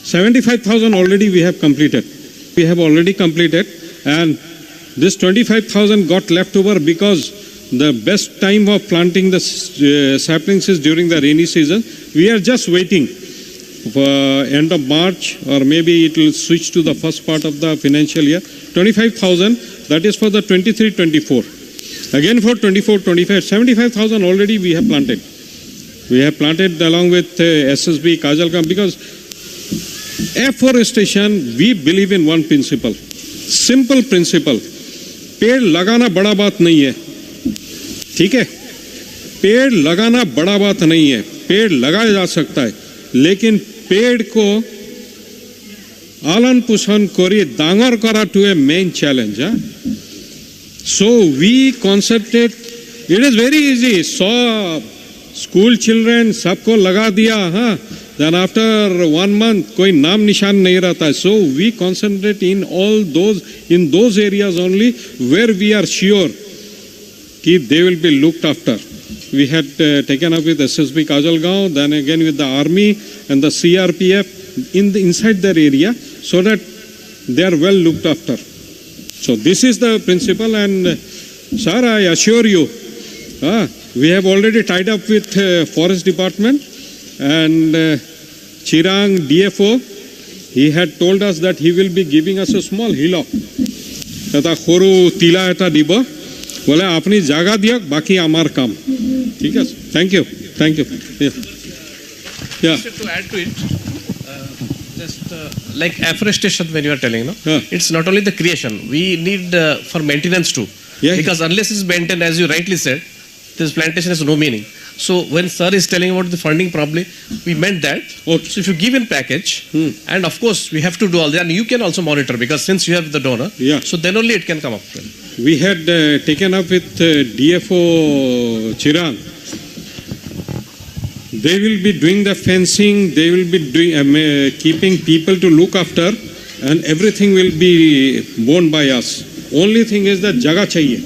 75,000 already we have completed. We have already completed, and this 25,000 got left over because the best time of planting the saplings is during the rainy season. We are just waiting for end of March, or maybe it will switch to the first part of the financial year. 25,000, that is for the 23-24. Again for 24-25, 75,000 already we have planted. We have planted along with SSB, Kajalgam, because afforestation, we believe in one principle, simple principle. पेड़ लगाना बड़ा बात नहीं है, ठीक है? पेड़ लगाना बड़ा बात नहीं है, पेड़ लगाया जा सकता है, लेकिन पेड़ को आलन पोषण करी डांगर करा to a main challenge. So we concentrate. It is very easy. So school children सबको लगा दिया, then after 1 month कोई नाम निशान नहीं रहता है. So we concentrate in those areas only where we are sure कि they will be looked after. We had taken up with SSB Kajalgaon, then again with the army and the CRPF inside their area, so that they are well looked after. So this is the principle, and sir, I assure you, we have already tied up with Forest Department, and Chirang DFO, he had told us that he will be giving us a small hillock. Eta khoru tila eta diba, bole apni jaga diyak, baki amar kam. ठीक है, thank you. Yeah. To add to it, just like afforestation when you are telling, it's not only the creation. We need for maintenance too. Because unless it's maintained, as you rightly said, this plantation has no meaning. So when sir is telling about the funding, probably we meant that. Okay. So if you give in package, and of course we have to do all that, and you can also monitor, because since you have the donor, so then only it can come up. We had taken up with DFO Chirang. They will be doing the fencing, they will be doing, keeping people to look after, and everything will be borne by us. Only thing is that jaga chahiye.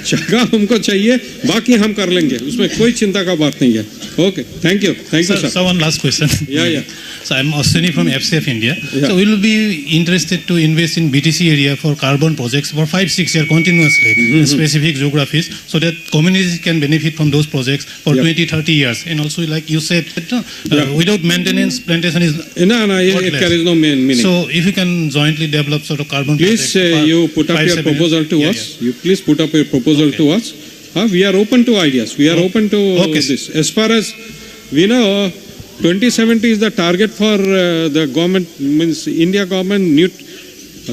जगह हमको चाहिए, बाकी हम कर लेंगे, उसमें कोई चिंता का बात नहीं है. Okay, thank you sir. So one last question. Yeah. So I'm Ashwini from FCF India. Yeah. So we will be interested to invest in BTC area for carbon projects for 5-6 years continuously in specific geographies, so that communities can benefit from those projects for 20-30 years. And also, like you said, without maintenance, plantation is it carries no meaning. So if you can jointly develop sort of carbon Please projects, you put up your proposal to us. You please put up your proposal to us. We are open to ideas. We are open to this. As far as we know, 2070 is the target for the government, means India government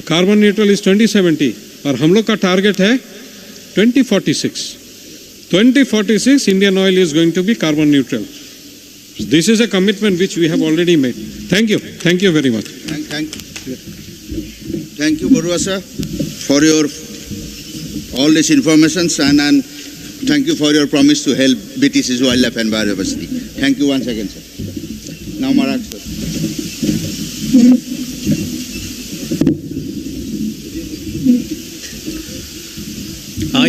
carbon neutral is 2070. और हम लोग का target है 2046. 2046 Indian oil is going to be carbon neutral. This is a commitment which we have already made. Thank you. Thank you very much. Thank you, Barua sir, for your all this information, and thank you for your promise to help BTC's Wildlife and Biodiversity. Thank you once again, sir. Now, Maharaj, sir.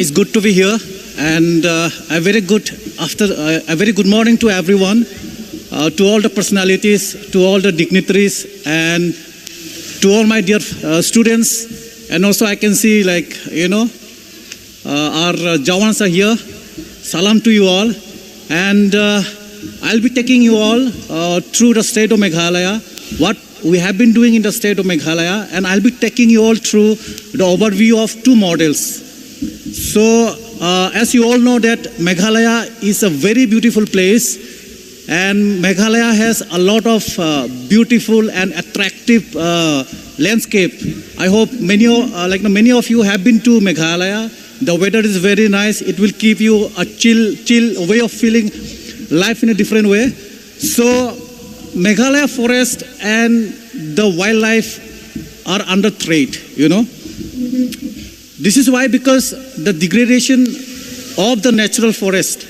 It's good to be here, and a very good morning to everyone, to all the personalities, to all the dignitaries, and to all my dear students. And also I can see, like, our Jawans are here. Salam to you all. And I'll be taking you all through the state of Meghalaya, what we have been doing in the state of Meghalaya, and I'll be taking you all through the overview of two models. So, as you all know that Meghalaya is a very beautiful place, and Meghalaya has a lot of beautiful and attractive landscape. I hope many of you have been to Meghalaya. The weather is very nice. It will give you a chill way of feeling life in a different way. So Meghalaya forest and the wildlife are under threat, This is why, because the degradation of the natural forest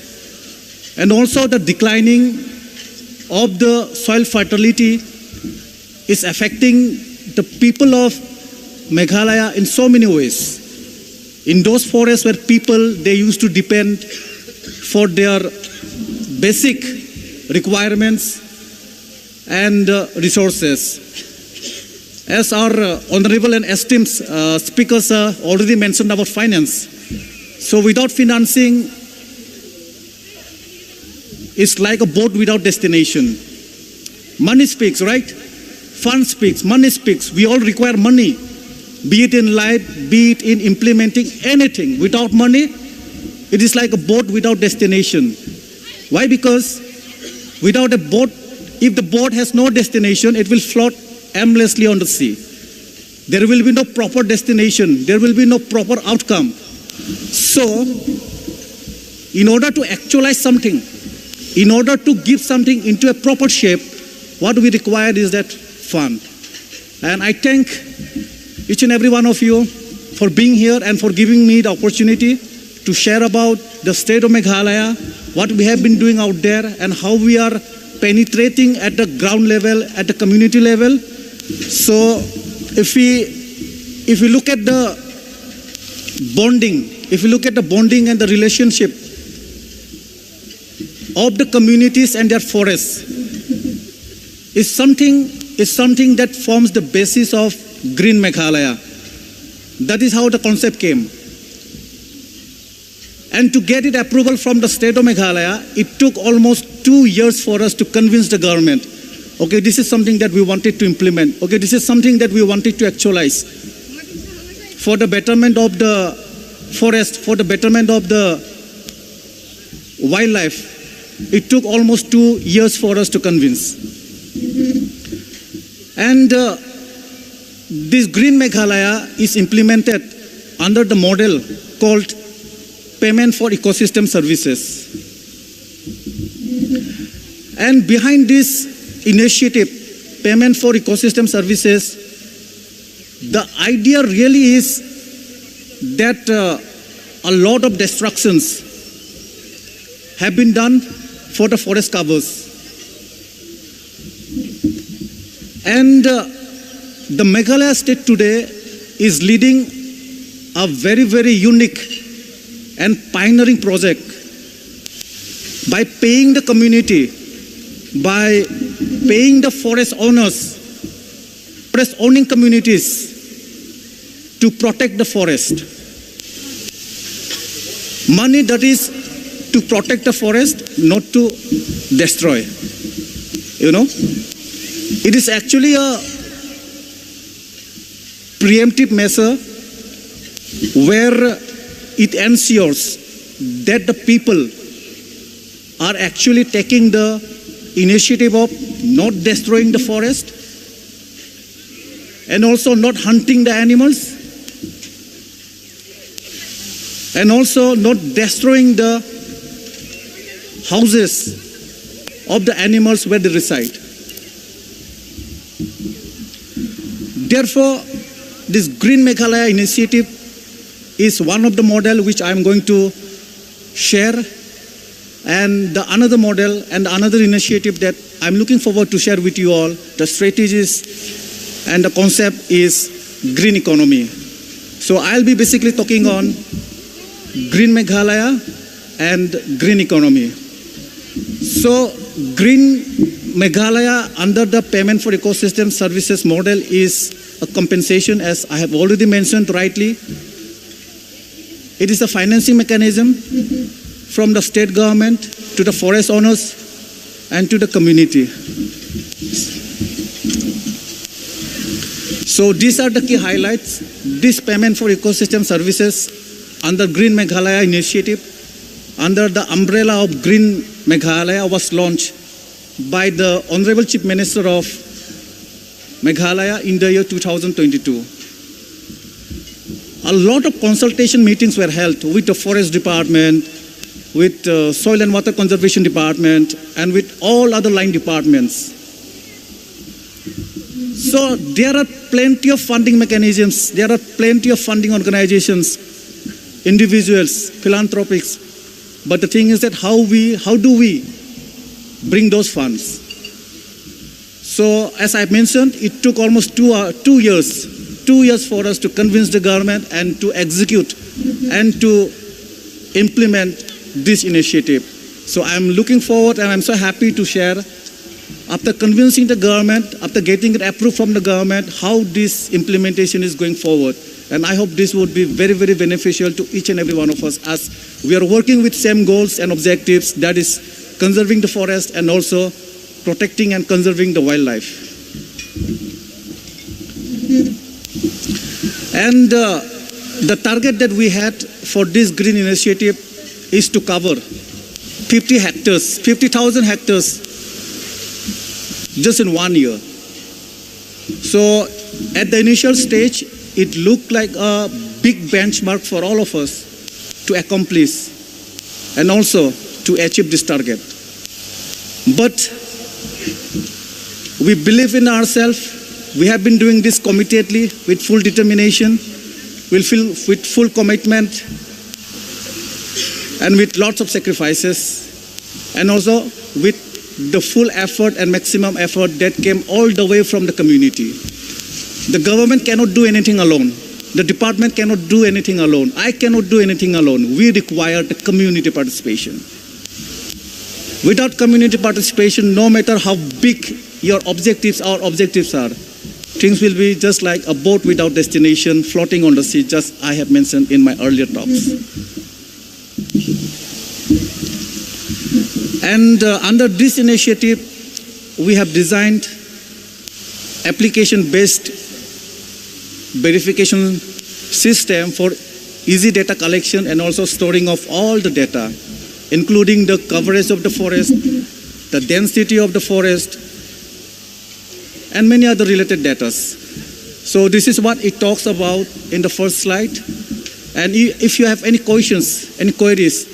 and also the declining of the soil fertility is affecting the people of Meghalaya in so many ways. In those forests where people, they used to depend for their basic requirements and resources. As our honorable and esteemed speakers already mentioned about finance. So without financing, it's like a boat without destination. Money speaks, right? Fund speaks, money speaks. We all require money, be it in life, be it in implementing anything. Without money, it is like a boat without destination. Why? Because without a boat, if the boat has no destination, it will float aimlessly on the sea. There will be no proper destination. There will be no proper outcome. So, in order to actualize something, in order to give something into a proper shape, what we require is that fund. And I thank each and every one of you for being here and for giving me the opportunity to share about the state of Meghalaya, what we have been doing out there, and how we are penetrating at the ground level, at the community level. So if we look at the bonding, and the relationship of the communities and their forests, is something that forms the basis of Green Meghalaya. That is how the concept came. And to get it approval from the state of Meghalaya, it took almost 2 years for us to convince the government. Okay, this is something that we wanted to implement. Okay, this is something that we wanted to actualize. For the betterment of the forest, for the betterment of the wildlife, it took almost 2 years for us to convince. And this Green Meghalaya is implemented under the model called Payment for Ecosystem Services. And behind this initiative, Payment for Ecosystem Services, the idea really is that a lot of destructions have been done for the forest covers. And the Meghalaya state today is leading a very, very unique and pioneering project by paying the community, by paying the forest owners, forest owning communities to protect the forest. Money that is to protect the forest, not to destroy. You know, it is actually a preemptive measure where it ensures that the people are actually taking the initiative of not destroying the forest and also not hunting the animals and also not destroying the houses of the animals where they reside. Therefore, this Green Meghalaya initiative is one of the model which I am going to share, and the another model and another initiative that I'm looking forward to share with you all, the strategies and the concept is green economy. So I'll be basically talking on Green Meghalaya and green economy. So Green Meghalaya under the payment for ecosystem services model is a compensation, as I have already mentioned rightly. It is a financing mechanism from the state government to the forest owners and to the community. So these are the key highlights. This payment for ecosystem services under Green Meghalaya initiative, under the umbrella of Green Meghalaya, was launched by the Honorable Chief Minister of Meghalaya in the year 2022. A lot of consultation meetings were held with the Forest Department, with Soil and Water Conservation Department, and with all other line departments. So there are plenty of funding mechanisms, there are plenty of funding organizations, individuals, philanthropics, but the thing is that how do we bring those funds? So as I mentioned, it took almost 2 years for us to convince the government and to execute and to implement this initiative. So I'm looking forward and I'm so happy to share, after convincing the government, after getting it approved from the government, how this implementation is going forward. And I hope this would be very, very beneficial to each and every one of us, as we are working with same goals and objectives, that is conserving the forest and also protecting and conserving the wildlife. And the target that we had for this green initiative is to cover 50,000 hectares just in 1 year. So at the initial stage, it looked like a big benchmark for all of us to accomplish and also to achieve this target. But we believe in ourselves. We have been doing this committedly with full determination, with full commitment, and with lots of sacrifices, and also with the full effort and maximum effort that came all the way from the community. The government cannot do anything alone. The department cannot do anything alone. I cannot do anything alone. We require the community participation. Without community participation, no matter how big your objectives are, things will be just like a boat without destination, floating on the sea, just I have mentioned in my earlier talks. And under this initiative, we have designed application-based verification system for easy data collection and also storing of all the data, including the coverage of the forest, the density of the forest, and many other related data. So this is what it talks about in the first slide. And if you have any questions, any queries,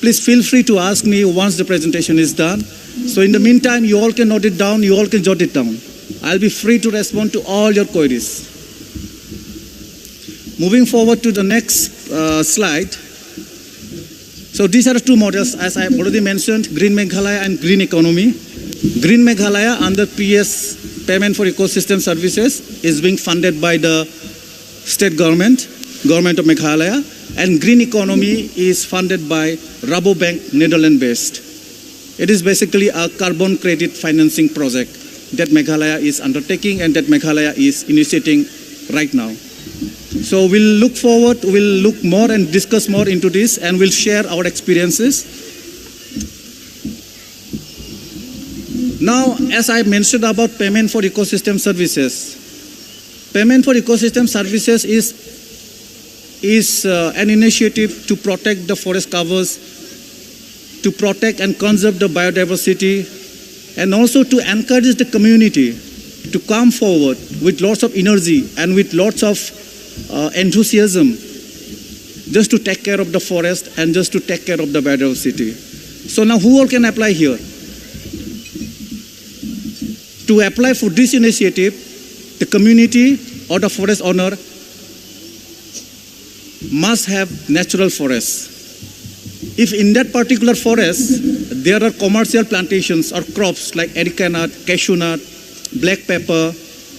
please feel free to ask me once the presentation is done. So in the meantime, you all can note it down, you all can jot it down. I'll be free to respond to all your queries. Moving forward to the next slide. So these are the two models, as I have already mentioned, Green Meghalaya and Green Economy. Green Meghalaya under PS Payment for Ecosystem Services is being funded by the state government of Meghalaya. And green economy is funded by Rabobank, Netherlands-based. It is basically a carbon credit financing project that Meghalaya is undertaking and that Meghalaya is initiating right now. So we'll look forward, we'll look more and discuss more into this, and we'll share our experiences. Now, as I mentioned about payment for ecosystem services, payment for ecosystem services is an initiative to protect the forest covers, to protect and conserve the biodiversity, and also to encourage the community to come forward with lots of energy and with lots of enthusiasm just to take care of the forest and just to take care of the biodiversity. So now who all can apply here? To apply for this initiative, the community or the forest owner must have natural forests. If in that particular forest there are commercial plantations or crops like areca nut, cashew nut, black pepper,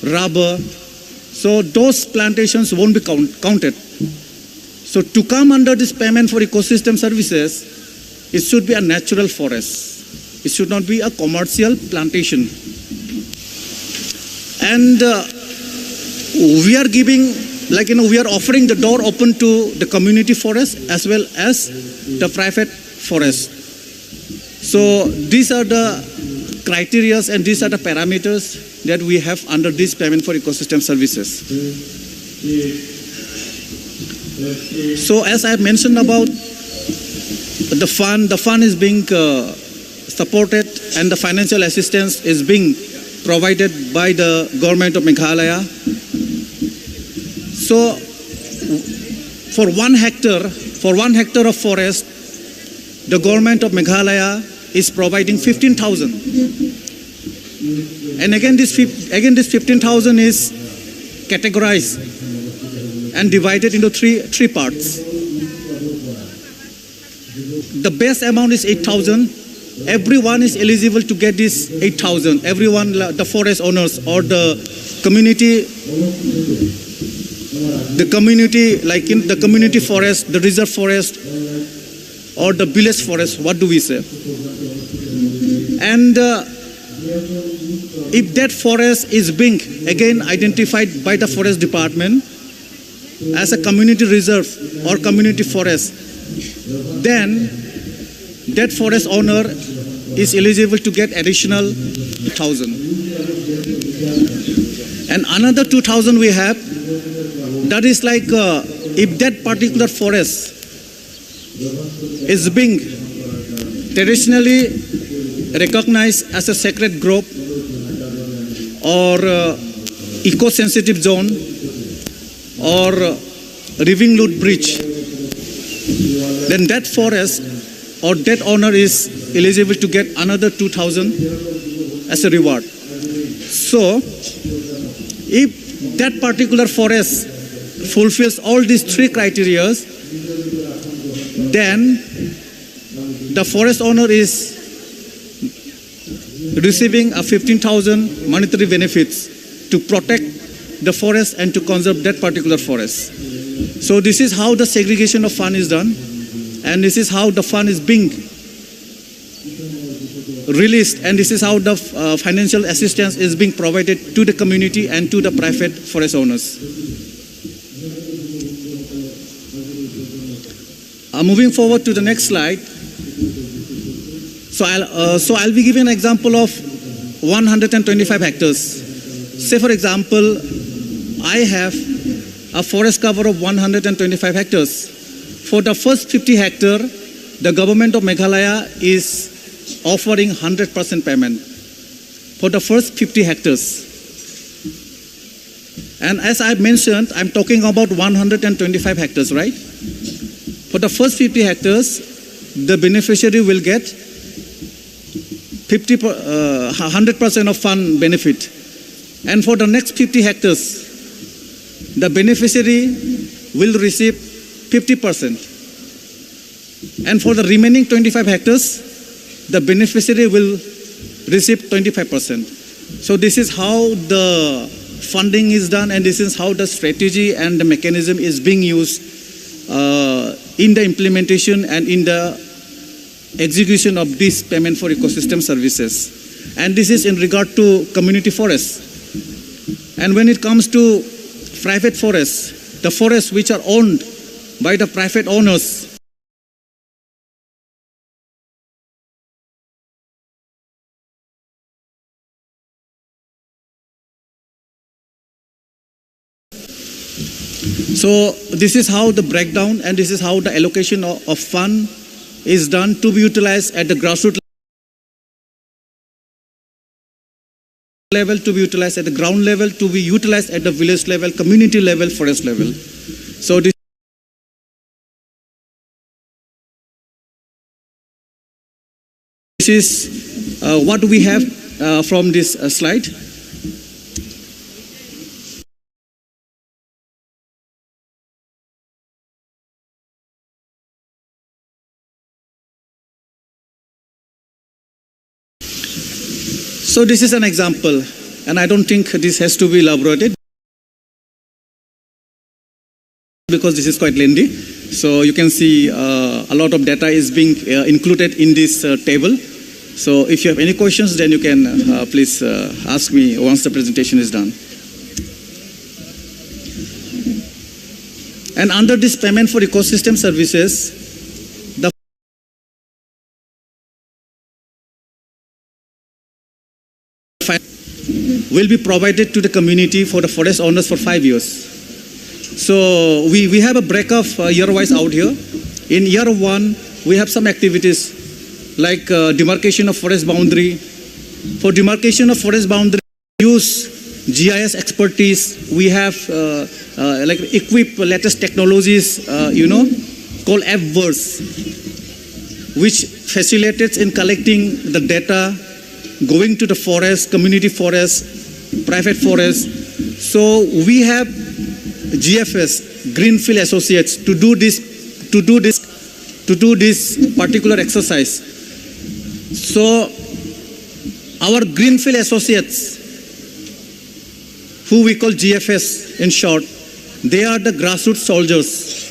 rubber, so those plantations won't be counted. So to come under this payment for ecosystem services, it should be a natural forest. It should not be a commercial plantation. And we are giving, we are offering the door open to the community forest as well as the private forest. So these are the criteria and these are the parameters that we have under this payment for ecosystem services. So as I mentioned about the fund is being supported and the financial assistance is being provided by the government of Meghalaya. So for 1 hectare of forest, the government of Meghalaya is providing 15,000. And again this 15,000 is categorized and divided into three parts. The base amount is 8,000. Everyone is eligible to get this 8,000. Everyone, the forest owners or the community like in the community forest, the reserve forest, or the village forest, what do we say? And if that forest is being again identified by the forest department as a community reserve or community forest, then that forest owner is eligible to get additional 1,000. And another 2,000 we have, that is like if that particular forest is being traditionally recognized as a sacred grove or eco-sensitive zone or Living Bridge, then that forest or that owner is eligible to get another 2,000 as a reward. So, if that particular forest fulfills all these 3 criteria, then the forest owner is receiving a 15,000 monetary benefits to protect the forest and to conserve that particular forest. So this is how the segregation of fund is done, and this is how the fund is being released, and this is how the financial assistance is being provided to the community and to the private forest owners. Moving forward to the next slide. So I'll be giving an example of 125 hectares. Say for example, I have a forest cover of 125 hectares. For the first 50 hectares, the government of Meghalaya is offering 100% payment for the first 50 hectares. And as I mentioned, I'm talking about 125 hectares, right? For the first 50 hectares, the beneficiary will get 100% of fund benefit. And for the next 50 hectares, the beneficiary will receive 50%. And for the remaining 25 hectares, the beneficiary will receive 25%. So this is how the funding is done, and this is how the strategy and the mechanism is being used in the implementation and in the execution of this payment for ecosystem services. And this is in regard to community forests. And when it comes to private forests, the forests which are owned by the private owners, so this is how the breakdown and this is how the allocation of fund is done to be utilized at the grassroots level, to be utilized at the ground level, to be utilized at the village level, community level, forest level. So this is what we have from this slide. So this is an example, and I don't think this has to be elaborated because this is quite lengthy. So you can see a lot of data is being included in this table. So if you have any questions, then you can please ask me once the presentation is done. And under this payment for ecosystem services, the will be provided to the community for the forest owners for 5 years. So we have a breakup year-wise out here. In year 1, we have some activities like demarcation of forest boundary. For demarcation of forest boundary, we use GIS expertise. We have like equip latest technologies, called AppVerse, which facilitates in collecting the data, going to the forest, community forest, private forest. So we have GFS, Greenfield Associates, to do this particular exercise. So our Greenfield Associates, who we call GFS in short, they are the grassroots soldiers.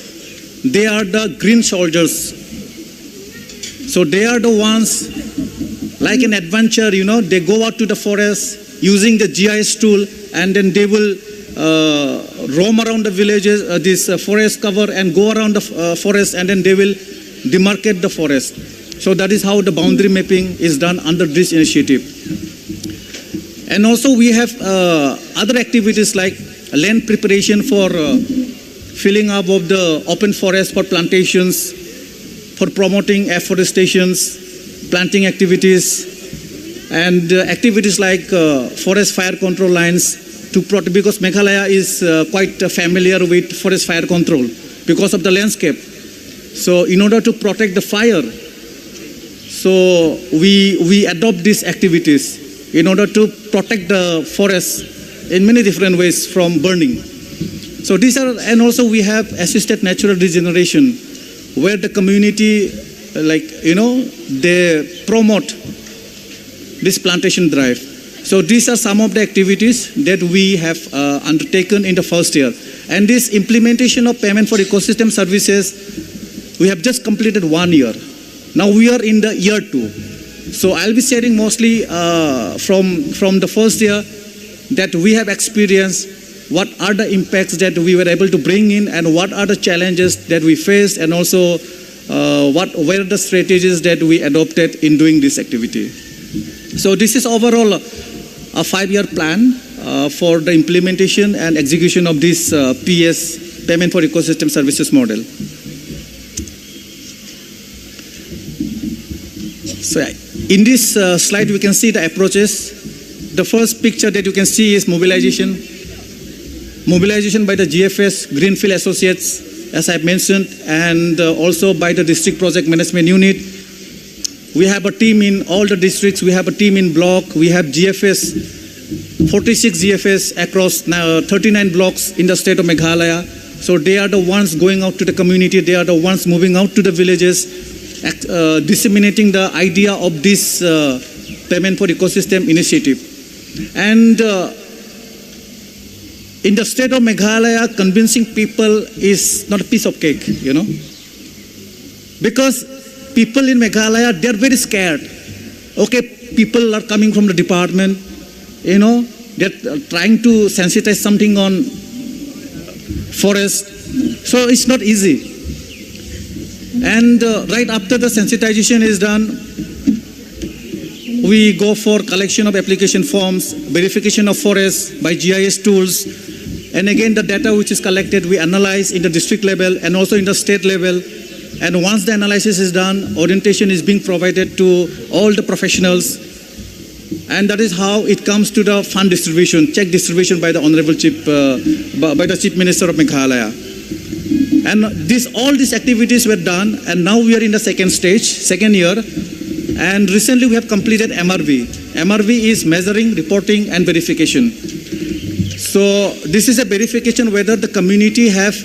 They are the green soldiers. So they are the ones, like an adventure, they go out to the forest using the GIS tool, and then they will roam around the villages, this forest cover, and go around the forest, and then they will demarcate the forest. So that is how the boundary mapping is done under this initiative. And also we have other activities like land preparation for filling up of the open forest for plantations, for promoting afforestations, planting activities, and activities like forest fire control lines to protect, because Meghalaya is quite familiar with forest fire control because of the landscape. So in order to protect the fire, so we adopt these activities in order to protect the forest in many different ways from burning. So these are, and also we have assisted natural regeneration, where the community, they promote this plantation drive. So these are some of the activities that we have undertaken in the first year. And this implementation of payment for ecosystem services, we have just completed 1 year. Now we are in the year 2. So I'll be sharing mostly from the first year that we have experienced, what are the impacts that we were able to bring in, and what are the challenges that we faced, and also what were the strategies that we adopted in doing this activity. So this is overall a 5-year plan for the implementation and execution of this PS, Payment for Ecosystem Services model. So in this slide, we can see the approaches. The first picture that you can see is mobilization. Mobilization by the GFS, Greenfield Associates, as I mentioned, and also by the District Project Management Unit. We have a team in all the districts. We have a team in block. We have GFS, 46 GFS across 39 blocks in the state of Meghalaya. So they are the ones going out to the community. They are the ones moving out to the villages, disseminating the idea of this payment for ecosystem initiative. And in the state of Meghalaya, convincing people is not a piece of cake, because people in Meghalaya, they're very scared. Okay, people are coming from the department, they're trying to sensitize something on forest. So it's not easy. And right after the sensitization is done, we go for collection of application forms, verification of forests by GIS tools, and again the data which is collected we analyze in the district level and also in the state level. And once the analysis is done, orientation is being provided to all the professionals, and that is how it comes to the fund distribution, check distribution by the Honorable Chief, by the Chief Minister of Meghalaya. And all these activities were done, and now we are in the second year, and recently we have completed MRV. MRV is measuring, reporting, and verification. So this is a verification whether the community have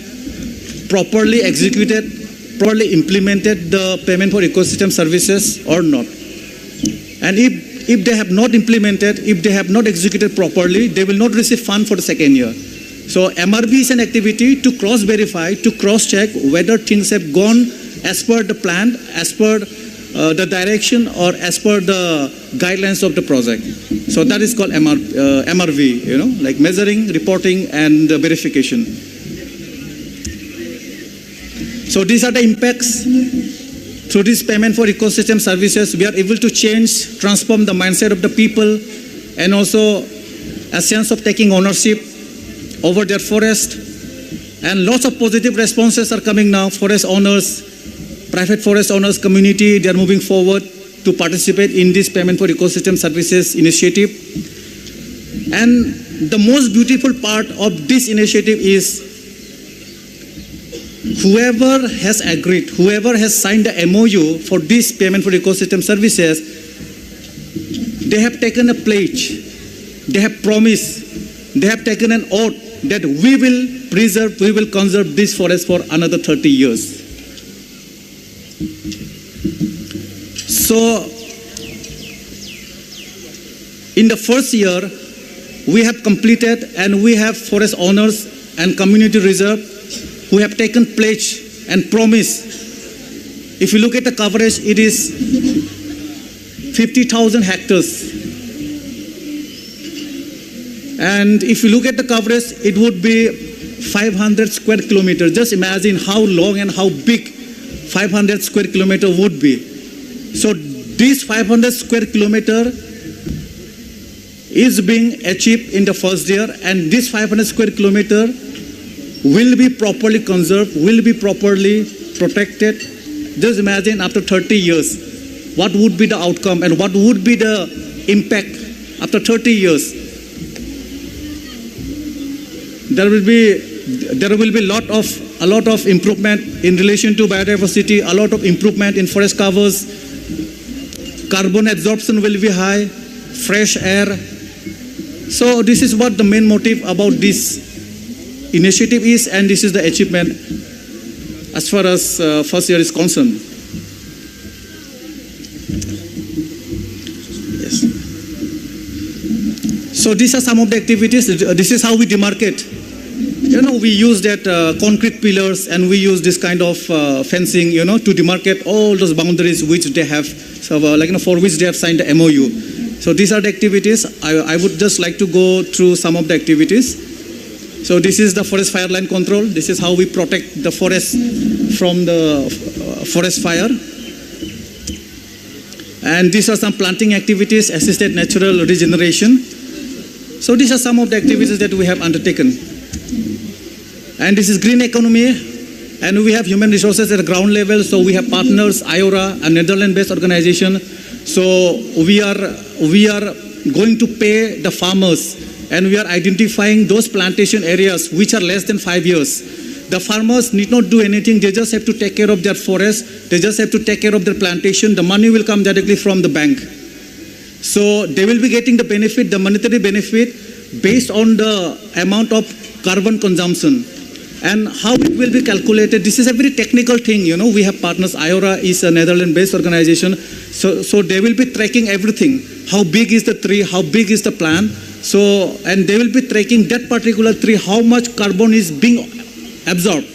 properly executed, properly implemented the payment for ecosystem services or not. And if they have not implemented, if they have not executed properly, they will not receive fund for the second year. So MRB is an activity to cross-verify, to cross-check whether things have gone as per the plan, as per the direction, or as per the guidelines of the project. So that is called MRV, like measuring, reporting, and verification. So these are the impacts. Through this payment for ecosystem services, we are able to transform the mindset of the people, and also a sense of taking ownership over their forest. And lots of positive responses are coming now. Forest owners, private forest owners community, they are moving forward to participate in this payment for ecosystem services initiative. And the most beautiful part of this initiative is whoever has agreed, whoever has signed the MOU for this payment for ecosystem services, they have taken a pledge, they have promised, they have taken an oath that we will preserve, we will conserve this forest for another 30 years. So, in the first year, we have completed, and we have forest owners and community reserve who have taken pledge and promise. If you look at the coverage, it is 50,000 hectares. And if you look at the coverage, it would be 500 square kilometers. Just imagine how long and how big 500 square kilometer would be. So this 500 square kilometer is being achieved in the first year, and this 500 square kilometer will be properly conserved, will be properly protected. Just imagine after 30 years, what would be the outcome and what would be the impact after 30 years. There will be a lot of improvement in relation to biodiversity, a lot of improvement in forest covers, carbon absorption will be high, fresh air. So this is what the main motive about this initiative is, and this is the achievement as far as first year is concerned. Yes. So these are some of the activities. This is how we demarcate. We use that concrete pillars, and we use this kind of fencing, to demarcate all those boundaries which they have, for which they have signed the MOU. So these are the activities. I would just like to go through some of the activities. So this is the forest fire line control. This is how we protect the forest from the forest fire. And these are some planting activities, assisted natural regeneration. So these are some of the activities that we have undertaken. And this is green economy, and we have human resources at the ground level. So we have partners, IORA, a Netherlands-based organization. So we are going to pay the farmers, and we are identifying those plantation areas which are less than 5 years. The farmers need not do anything. They just have to take care of their forest. They just have to take care of their plantation. The money will come directly from the bank. So they will be getting the benefit, the monetary benefit, based on the amount of carbon consumption. And how it will be calculated, this is a very technical thing. We have partners. IORA is a Netherlands-based organization. So they will be tracking everything. How big is the tree? How big is the plant? So, and they will be tracking that particular tree, how much carbon is being absorbed,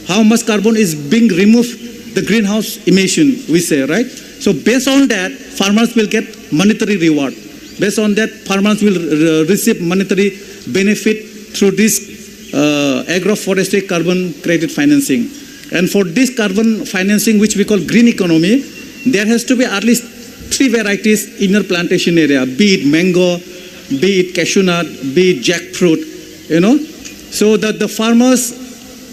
how much carbon is being removed, the greenhouse emission, we say, right? So based on that, farmers will get monetary reward. Based on that, farmers will receive monetary benefit through this agroforestry carbon credit financing. And for this carbon financing, which we call green economy, there has to be at least 3 varieties in your plantation area, be it mango, be it cashew nut, be it jackfruit, you know. So that the farmers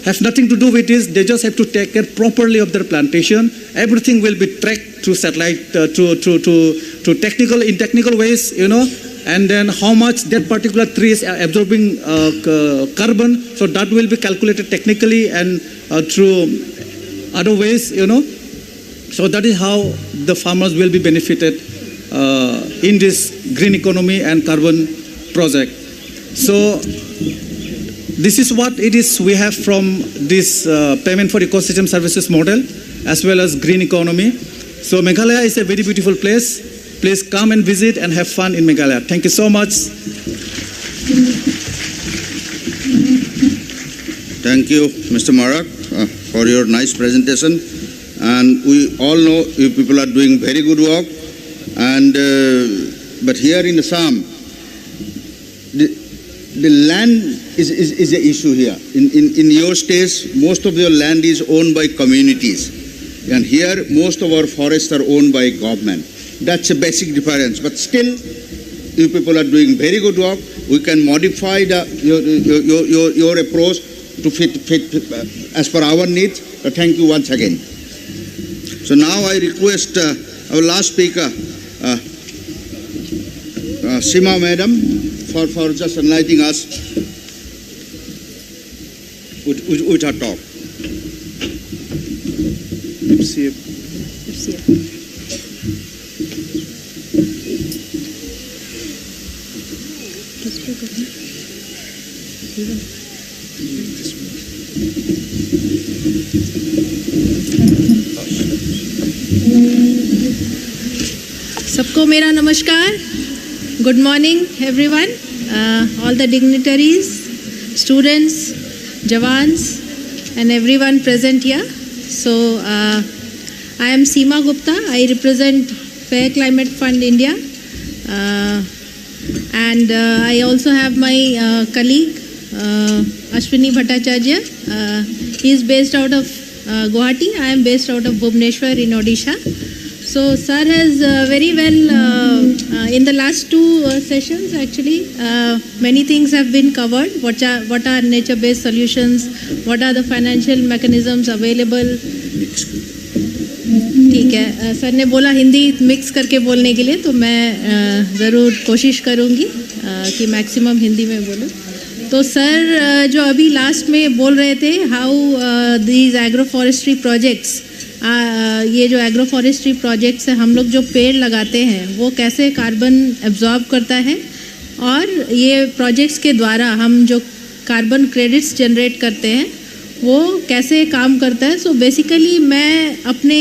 have nothing to do with this, they just have to take care properly of their plantation. Everything will be tracked through satellite, in technical ways, you know, and then how much that particular tree is absorbing carbon, so that will be calculated technically and through other ways, you know. So that is how the farmers will be benefited in this green economy and carbon project. So this is what it is we have from this payment for ecosystem services model as well as green economy. So Meghalaya is a very beautiful place. Please come and visit and have fun in Meghalaya. Thank you so much. Thank you, Mr. Marak, for your nice presentation. And we all know you people are doing very good work. And but here in Assam, the land is the issue here. In your states, most of your land is owned by communities. And here, most of our forests are owned by government. That's a basic difference. But still, you people are doing very good work. We can modify your approach to fit as per our needs. Thank you once again. So now I request our last speaker, Seema Madam, for just enlightening us with her talk. सबको मेरा नमस्कार. Good morning, everyone. All the dignitaries, students, Jawans, and everyone present here. So, I am Seema Gupta. I represent Fair Climate Fund India. And I also have my colleague, Ashwini Bhattacharya. He is based out of Guwahati. I am based out of Bhubaneswar in Odisha. So, sir has very well, in the last 2 sessions actually, many things have been covered. What are nature-based solutions? What are the financial mechanisms available? ठीक है, sir ने बोला Hindi mix करके बोलने के लिए, तो मैं ज़रूर कोशिश करूँगी कि मैक्सिमम हिंदी में बोलूँ. तो सर जो अभी लास्ट में बोल रहे थे, how these agro forestry projects, ये जो एग्रो फॉरेस्ट्री प्रोजेक्ट्स है, हम लोग जो पेड़ लगाते हैं वो कैसे कार्बन एब्जॉर्ब करता है, और ये प्रोजेक्ट्स के द्वारा हम जो कार्बन क्रेडिट्स जनरेट करते हैं वो कैसे काम करता है. सो बेसिकली मैं अपने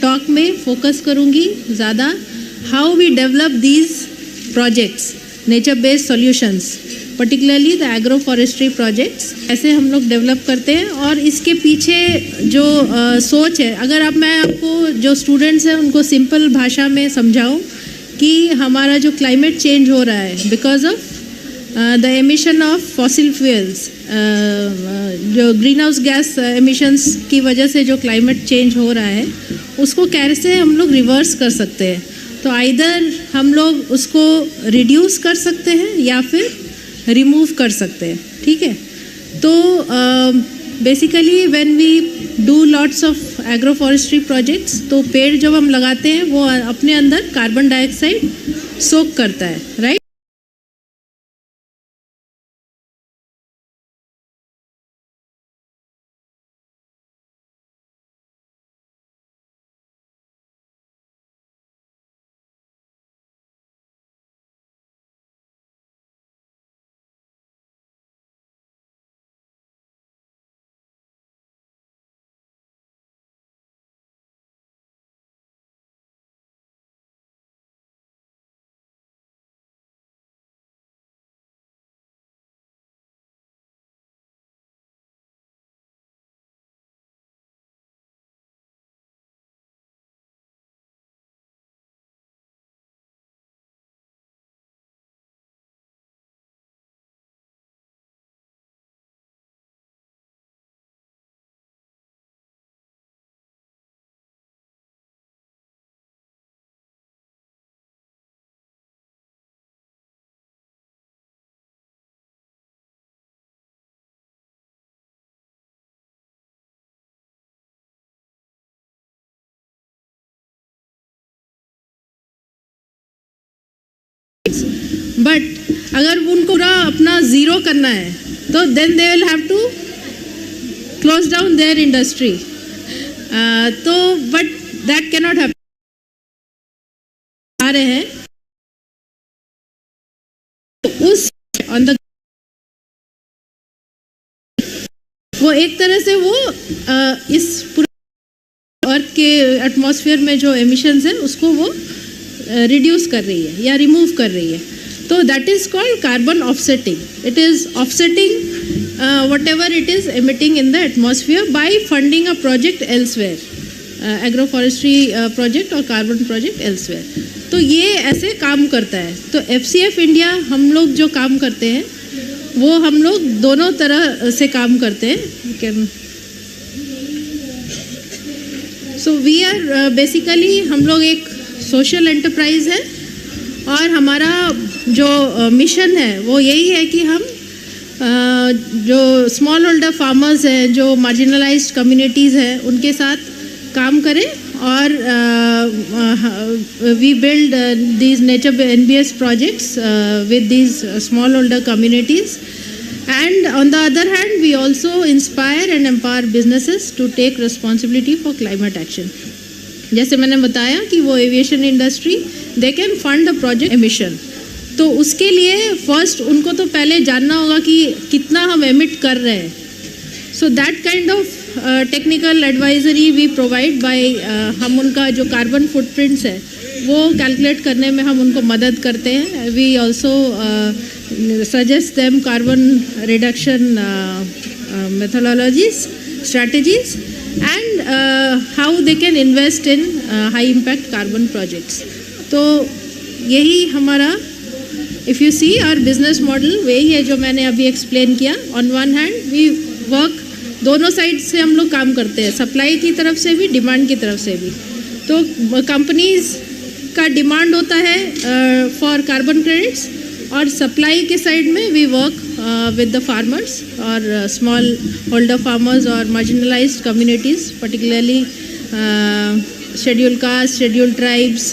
टॉक में फोकस करूँगी ज़्यादा how we develop these projects, nature based solutions, particularly the agro forestry projects ऐसे हम लोग डेवलप करते हैं. और इसके पीछे जो सोच है, अगर अब मैं आपको जो स्टूडेंट्स हैं उनको सिंपल भाषा में समझाऊं कि हमारा जो क्लाइमेट चेंज हो रहा है because of the emission of fossil fuels, जो ग्रीन हाउस गैस एमिशंस की वजह से जो क्लाइमेट चेंज हो रहा है उसको कैसे हम लोग रिवर्स कर सकते हैं. तो आइदर हम लोग उसको रिड्यूस कर सकते हैं या फिर रिमूव कर सकते हैं. ठीक है, तो basically when we do lots of agro forestry projects, तो पेड़ जब हम लगाते हैं वो अपने अंदर कार्बन डाइऑक्साइड सोक करता है, राइट. बट अगर उनको पूरा अपना ज़ीरो करना है तो then they will have to close down their industry. तो but that cannot happen. आ रहे हैं उस ऑन द वो एक तरह से वो इस पूरे अर्थ के एटमॉस्फेयर में जो एमिशंस है उसको वो रिड्यूस कर रही है या रिमूव कर रही है. तो that is called carbon offsetting. It is offsetting whatever it is emitting in the atmosphere by funding a project elsewhere, agro forestry project और कार्बन प्रोजेक्ट एल्सवेयर. तो ये ऐसे काम करता है. तो FCF इंडिया हम लोग जो काम करते हैं वो हम लोग दोनों तरह से काम करते हैं. सो वी आर बेसिकली हम लोग एक सोशल एंटरप्राइज है और हमारा जो मिशन है वो यही है कि हम जो स्मॉल होल्डर फार्मर्स हैं, जो मार्जिनलाइज्ड कम्युनिटीज़ हैं, उनके साथ काम करें और we build these nature NBS projects with these smallholder communities. And on the other hand, we also inspire and empower businesses to take responsibility for climate action. जैसे मैंने बताया कि वो aviation industry they can fund the project emission. तो उसके लिए first उनको तो पहले जानना होगा कि कितना हम एमिट कर रहे हैं. So that kind of technical advisory we provide by हम उनका जो कार्बन फुटप्रिंट्स है वो कैलकुलेट करने में हम उनको मदद करते हैं. We also suggest them carbon reduction methodologies, strategies and how they can invest in high impact carbon projects. तो यही हमारा if you see our business model वही है जो मैंने अभी एक्सप्लेन किया. On one hand we work दोनों साइड से हम लोग काम करते हैं, सप्लाई की तरफ से भी, डिमांड की तरफ से भी. तो कंपनीज का डिमांड होता है फॉर कार्बन क्रेडिट्स और सप्लाई के साइड में we work with the farmers or small holder farmers or marginalized communities, particularly scheduled castes, scheduled tribes,